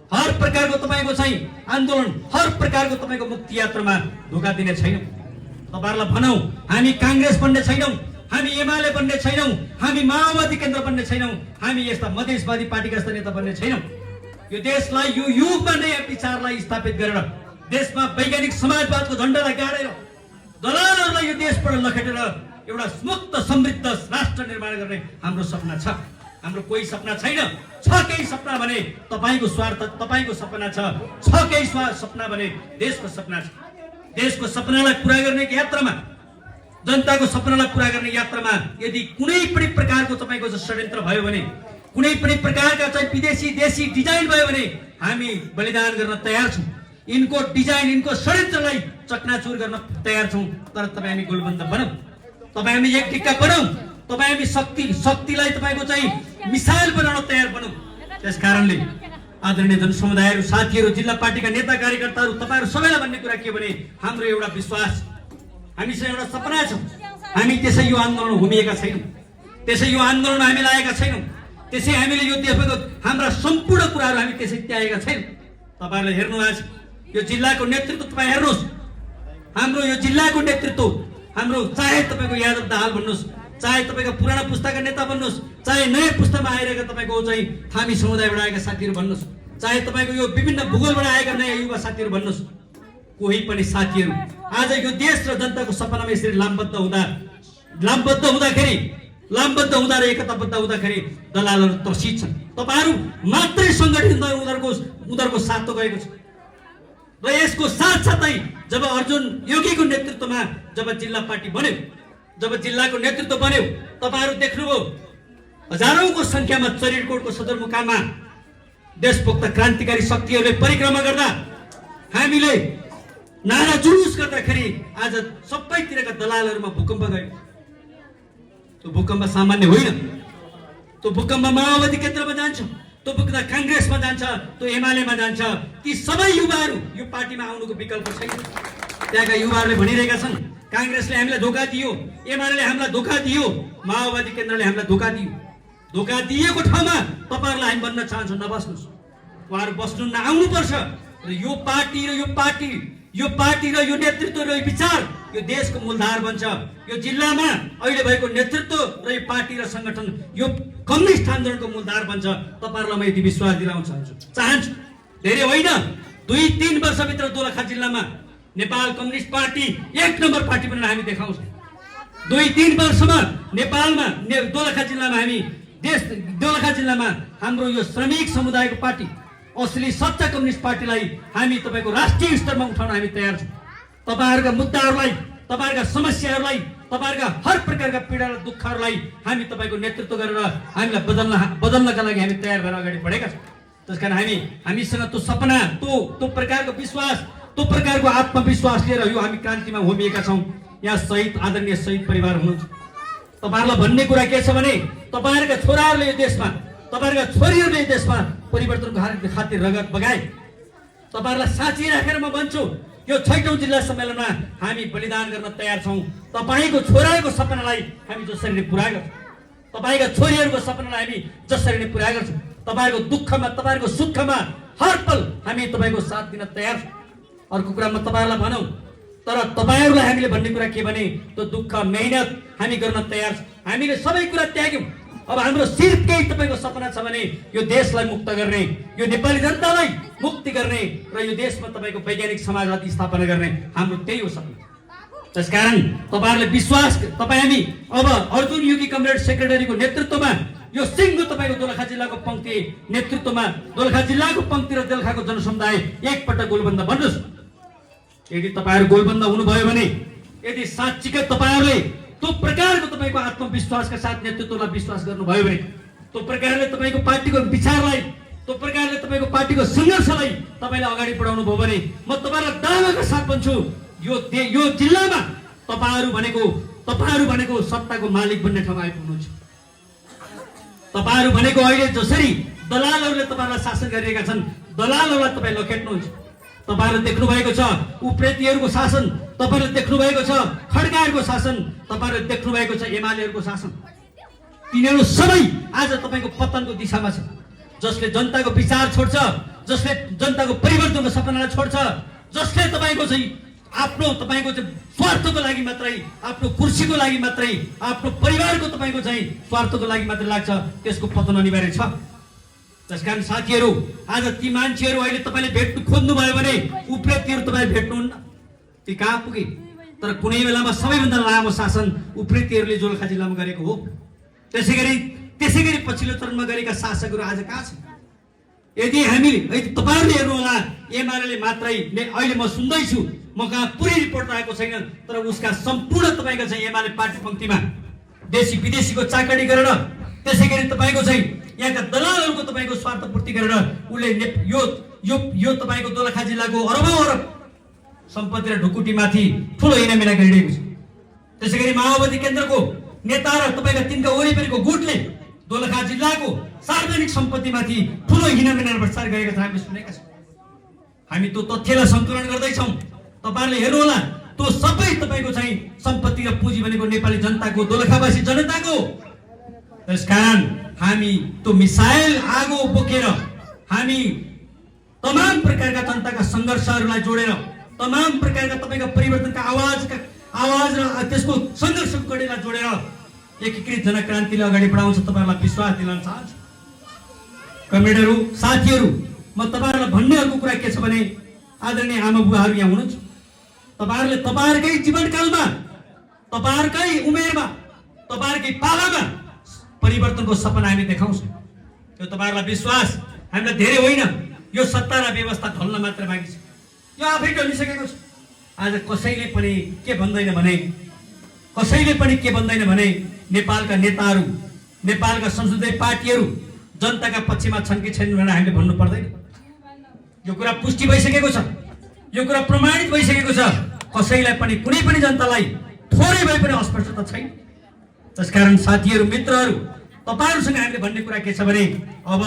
हर प्रकारको तपाईँको चाहिँ आन्दोलन, हर प्रकारको तपाईँको मुक्ति यात्रामा धोका दिने छैनौँ। तपाईँहरूलाई भनौँ हामी काङ्ग्रेस बन्ने छैनौँ, हामी एमाले बन्ने छैनौँ, हामी माओवादी केन्द्र बन्ने छैनौँ, हामी यस्ता मधेसवादी पार्टीका जस्ता नेता बन्ने छैनौँ। यो देशलाई यो युगमा नयाँ विचारलाई स्थापित गरेर, देशमा वैज्ञानिक समाजवादको झन्डालाई गाडेर, दलालहरूलाई यो देशबाट लखेटेर एउटा मुक्त समृद्ध राष्ट्र निर्माण गर्ने हाम्रो सपना छ। हाम्रो कोही सपना छैन। छ केही सपना भने तपाईँको स्वार्थ, तपाईँको सपना छ केही सपना भने देशको सपना छ। देशको सपनालाई पुरा गर्ने यात्रामा जनताको सपनालाई पूरा गर्ने यात्रामा यदि कुनै पनि प्रकारको तपाईको षड्यन्त्र भयो भने, कुनै पनि प्रकारका चाहिँ विदेशी देशी डिजाइन भयो भने हामी बलिदान गर्न तयार छौँ। इनको डिजाइन, इनको षड्यन्त्रलाई चकनाचुर गर्न तयार छौँ। तर तपाईँ हामी गोलबन्द बनौँ, तपाईँ हामी एक ढिक्का बनौँ, तपाईँ हामी शक्तिलाई तपाईँको चाहिँ मिसाइल बनाउन तयार बनौँ। त्यस कारणले आदरणीय जनसमुदायहरू, साथीहरू, जिल्ला पार्टीका नेता कार्यकर्ताहरू, तपाईँहरू सबैलाई भन्ने कुरा के भने हाम्रो एउटा विश्वास, हामीसँग एउटा सपना छ। हामी त्यसै यो आन्दोलन घुमिएका छैनौँ, त्यसै यो आन्दोलनमा हामी लागेका छैनौँ, त्यसै हामीले यो देशको हाम्रा सम्पूर्ण कुराहरू हामी त्यसै त्यागेका छैनौँ। तपाईँहरूले हेर्नुभएको छ यो जिल्लाको नेतृत्व, तपाईँ हेर्नुहोस् हाम्रो यो जिल्लाको नेतृत्व, हाम्रो चाहे तपाईँको यादव दाहाल भन्नुहोस्, चाहे तपाईँको पुरानो पुस्ताका नेता भन्नुहोस्, चाहे नयाँ पुस्तामा आइरहेका तपाईँको चाहिँ थामी समुदायबाट आएका साथीहरू भन्नुहोस्, चाहे तपाईँको यो विभिन्न भूगोलबाट आएका नयाँ युवा साथीहरू भन्नुहोस्, कोही पनि साथीहरू आज यो देश र जनताको सपनामा यसरी लामबद्ध हुँदा र एकताबद्ध हुँदाखेरि दलालहरू त्रसित छन्। तपाईँहरू मात्रै सङ्गठित उनीहरूको साथ त गएको छ। र यसको साथसाथै जब अर्जुन योगीको नेतृत्वमा जब जिल्ला पार्टी बन्यो, जब जिल्लाको नेतृत्व बन्यो, तपाईँहरू देख्नुभयो हजारौंको संख्यामा चरिरकोटको सदरमुकाममा देशभक्त क्रान्तिकारी शक्तिहरूले परिक्रमा गर्दा, हामीले नारा जुलुस गर्दाखेरि आज सबैतिरका दलालहरूमा भूकम्प गयो। त्यो भूकम्प सामान्य होइन, त्यो भूकम्प माओवादी केन्द्रमा जान्छ, त्यो भूकम्प कांग्रेसमा जान्छ, त्यो एमालेमा जान्छ। ती सबै युवाहरू यो पार्टीमा आउनुको विकल्प छैन। त्यहाँका युवाहरूले भनिरहेका छन् कांग्रेसले हामीलाई धोका दियो, एमालेले हामीलाई धोका दियो, माओवादी केन्द्रले हामीलाई धोका दियो। धोका दिएको ठाउँमा तपाईहरुलाई हामी भन्न चाहन्छौँ नबस्नुस्, उहाँहरू बस्नु नआउनुपर्छ। र यो पार्टी र यो नेतृत्व र यो विचार यो देशको मूलधार बन्छ। यो जिल्लामा अहिले भएको नेतृत्व र यो पार्टी र संगठन यो कम्युनिस्ट आन्दोलनको मूलधार बन्छ। तपाईहरुलाई म यति विश्वास दिलाउन चाहन्छु। धेरै होइन, 2-3 वर्षभित्र दोलखा जिल्लामा Nepal communist party 1 number party बनेर हामी देखाउँछौँ। 2-3 वर्षमा नेपालमा दोलखा जिल्लामा हाम्रो यो श्रमिक समुदायको पार्टी, असली सच्चा कम्युनिस्ट पार्टीलाई हामी तपाईको राष्ट्रिय स्तरमा उठाउन हामी तयार छौँ। तपाईहरुका मुद्दाहरूलाई, तपाईहरुका समस्याहरूलाई, तपाईहरुका हर प्रकारका पीडा र दुःखहरूलाई हामी तपाईको नेतृत्व गरेर हामीलाई बदल्नका लागि हामी तयार भएर अगाडि बढेका छौँ। त्यसकारण हामीसँग त्यो सपना, त्यो प्रकारको विश्वास, त्यो प्रकारको आत्मविश्वास लिएर यो हामी क्रान्तिमा होमिएका छौँ। यहाँ शहीद, आदरणीय शहीद परिवार हुनुहुन्छ। तपाईहरुलाई भन्ने कुरा के छ भने तपाईहरुका छोराहरूले यो देशमा, तपाईहरुका छोरीहरूले यो देशमा परिवर्तनको खातिर रगत बगाए। तपाईहरुलाई साँची राखेर म भन्छु यो 6औं जिल्ला सम्मेलनमा हामी बलिदान गर्न तयार छौँ। तपाईको छोराहरूको सपनालाई हामी जसरी नै पुरा गर्छौँ, तपाईका छोरीहरूको सपनालाई हामी जसरी नै पुरा गर्छौँ, तपाईको दुःखमा, तपाईको सुखमा हर पल हामी तपाईको साथ दिन तयार छौँ। अर्को कुरा म तपाईहरुलाई भनौँ, तर तपाईहरुलाई हामीले भन्ने कुरा के भने त्यो दुःख मेहनत हामी गर्न तयार छौँ। हामीले सबै कुरा त्याग्यौँ। अब हाम्रो सिर्फ केही तपाईको सपना छ भने यो देशलाई मुक्त गर्ने, यो नेपाली जनतालाई मुक्ति गर्ने र यो देशमा तपाईको वैज्ञानिक समाजवादी स्थापना गर्ने हाम्रो त्यही हो सपना। त्यसकारण तपाईहरुले विश्वास, तपाईँ हामी अब अर्जुन योगी कमरेड सेक्रेटरीको नेतृत्वमा यो सिङ्गो तपाईको दोलखा जिल्लाको पंक्ति नेतृत्वमा दोलखा जिल्लाको पंक्ति र दोलखाको जनसमुदाय एकपटक गोलबन्द बन्नुहोस्। यदि तपाईहरु गोलबन्द हुनुभयो भने, यदि साँच्चीकै तपाईहरुले त्यो प्रकारको तपाईको आत्मविश्वासका साथ नेतृत्वलाई विश्वास गर्नुभयो भने, त्यो प्रकारले तपाईको पार्टीको विचारलाई, त्यो प्रकारले तपाईको पार्टीको संघर्षलाई तपाईले अगाडि बढाउनु भयो भने म तपाईहरुलाई दावाका साथ भन्छु यो जिल्लामा तपाईहरु भनेको सत्ताको मालिक बन्ने ठाउँमा आइपुग्नुहुन्छ। तपाईहरु भनेको अहिले जसरी दलालहरूले तपाईहरुलाई शासन गरिरहेका छन्, दलालहरूलाई तपाईले लखेट्नुहुन्छ। तपाईहरुले देख्नु भएको छ उप्रेतीहरूको शासन, तपाईहरुले देख्नु भएको छ खड्काहरूको शासन, तपाईहरुले देख्नु भएको छ एमालेहरूको शासन। तिनीहरू सबै आज तपाईको पतनको दिशामा छ। जसले जनताको विचार छोड्छ, जसले जनताको परिवर्तनको सपनालाई छोड्छ, जसले तपाईको चाहिँ तपाईको स्वार्थको लागि मात्रै, आफ्नो कुर्सीको लागि मात्रै, आफ्नो परिवारको तपाईको चाहिँ स्वार्थको लागि मात्रै लाग्छ, त्यसको पतन अनिवार्य छ। त्यसकारण साथीहरू, आज ती मान्छेहरू अहिले तपाईले भेट्नु खोज्नु भयो भने उप्रेतीहरू तपाईले भेट्नुहुन्न। ती कहाँ पुगे? तर कुनै बेलामा सबैभन्दा लामो शासन उप्रेतीहरूले दोलखा जिल्लामा गरेको हो। त्यसैगरी पछिल्लो चरणमा गरेका शासकहरू आज कहाँ छन्? यदि तपाईहरुले हेर्नुहोला एमाले मात्रै अहिले म सुन्दैछु म कहाँ पुरै रिपोर्ट आएको छैन तर उसका सम्पूर्ण तपाईको चाहिँ एमाले पार्टी पंक्तिमा देशी विदेशीको चाकडी गरेर त्यसैगरी तपाईको चाहिँ यहाँका दलालहरूको तपाईको स्वार्थपूर्ति गरेर उले यो यो यो तपाईको दोलखा जिल्लाको अरबौं अरब सम्पत्ति र ढुकुटीमाथि ठूलो हिनामिना गरिरहेको छ। त्यसैगरी माओवादी केन्द्रको नेता र तपाईका तिनका वरिपरिको गुटले दोलखा जिल्लाको सार्वजनिक सम्पत्तिमाथि ठूलो हिनामिना प्रचार गरेका छन्, हामीले सुनेका छौं। हामी त्यो तथ्यलाई संकलन गर्दै छौं। तपाईहरुले हेर्नु होला त्यो सबै तपाईको चाहिँ सम्पत्ति र पुँजी भनेको नेपाली जनताको दोलखावासी जनताको। त्यसकारण हामी त्यो मिसाइल आगो बोकेर हामी तमाम प्रकारका जनताका संघर्षहरूलाई जोडेर तमाम प्रकारका तपाईका परिवर्तनका आवाज र त्यसको संघर्षको कडेलाई जोडेर एकीकृत जनक्रान्तिले अगाडि बढाउँछ तपाईहरुलाई विश्वास दिलाउन चाहन्छु। कमेडरहरू साथीहरू म तपाईहरुलाई भन्ने अर्को कुरा के छ भने आदरणीय आमा बुवाहरू यहाँ हुनुहुन्छ, तपाईहरुले तपाईहरुकै जीवनकालमा तपाईहरुकै उमेरमा तपाईहरुकै पालामा परिवर्तनको सपना हामी देखाउँछौँ। यो तपाईहरुलाई विश्वास हामीलाई धेरै होइन, यो सत्ता र व्यवस्था ढल्न मात्र बाँकी छ, यो आफै ढलिसकेको छ। आज कसैले पनि के भन्दैन भने नेपालका नेताहरू नेपालका संसदीय पार्टीहरू जनताका पक्षमा छन् कि छैनन् भनेर हामीले भन्नु पर्दैन। यो कुरा पुष्टि भइसकेको छ, यो कुरा प्रमाणित भइसकेको छ। कसैलाई पनि कुनै पनि जनतालाई थोरै भए पनि अस्पष्टता छैन। त्यसकारण साथीहरू मित्रहरू तपाईहरुसँग हामीले भन्ने कुरा के छ भने अब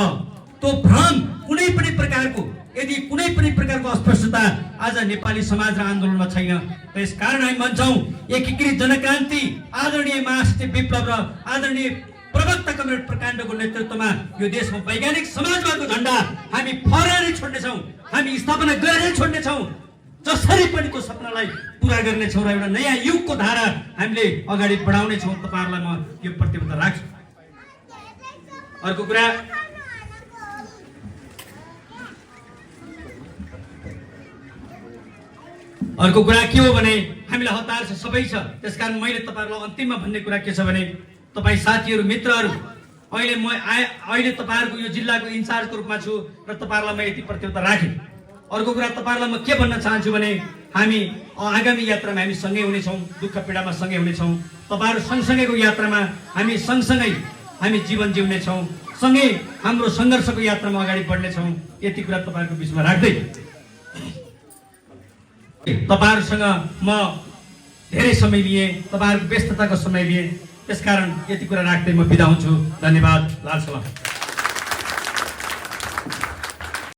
त्यो भ्रम कुनै पनि प्रकारको यदि कुनै पनि प्रकारको अस्पष्टता आज नेपाली समाज र आन्दोलनमा छैन। त्यसकारण हामी भन्छौं एकीकृत जनक्रान्ति आदरणीय महासचिव विप्लव र आदरणीय प्रवक्ता कमरेड प्रकाण्डको नेतृत्वमा यो देशमा वैज्ञानिक समाजवादको झण्डा हामी फहराएर छोड्नेछौँ, हामी स्थापना गरेर छोड्नेछौँ। जसरी पनि त्यो सपनालाई पूरा गर्नेछौँ र एउटा नयाँ युगको धारा हामीले अगाडि बढाउनेछौँ। तपाईहरुलाई म यो प्रतिबद्धता राख्छु। अर्को कुरा के हो भने हामीलाई हतार छ, सबै छ। त्यसकारण मैले तपाईहरुलाई अन्तिममा भन्ने कुरा के छ भने तपाई साथीहरू मित्रहरू अहिले तपाईहरुको यो जिल्लाको इन्चार्जको रूपमा छु र तपाईहरुलाई म यति प्रतिबद्धता राखेँ। अर्को कुरा तपाईहरुलाई म के भन्न चाहन्छु भने हामी आगामी यात्रामा हामी सँगै हुनेछौँ, दुःख पीडामा सँगै हुनेछौँ। तपाईहरु सँगसँगैको यात्रामा हामी सँगसँगै हामी जीवन जिउनेछौँ, सँगै हाम्रो संघर्षको यात्रामा अगाडि बढ्नेछौँ। यति कुरा तपाईहरुको बीचमा राख्दै तपाईहरुसँग म धेरै समय लिए, तपाईहरुको व्यस्तताको समय लिए। त्यसकारण यति कुरा राख्दै म बिदा हुन्छु। धन्यवाद। लाल सलाम।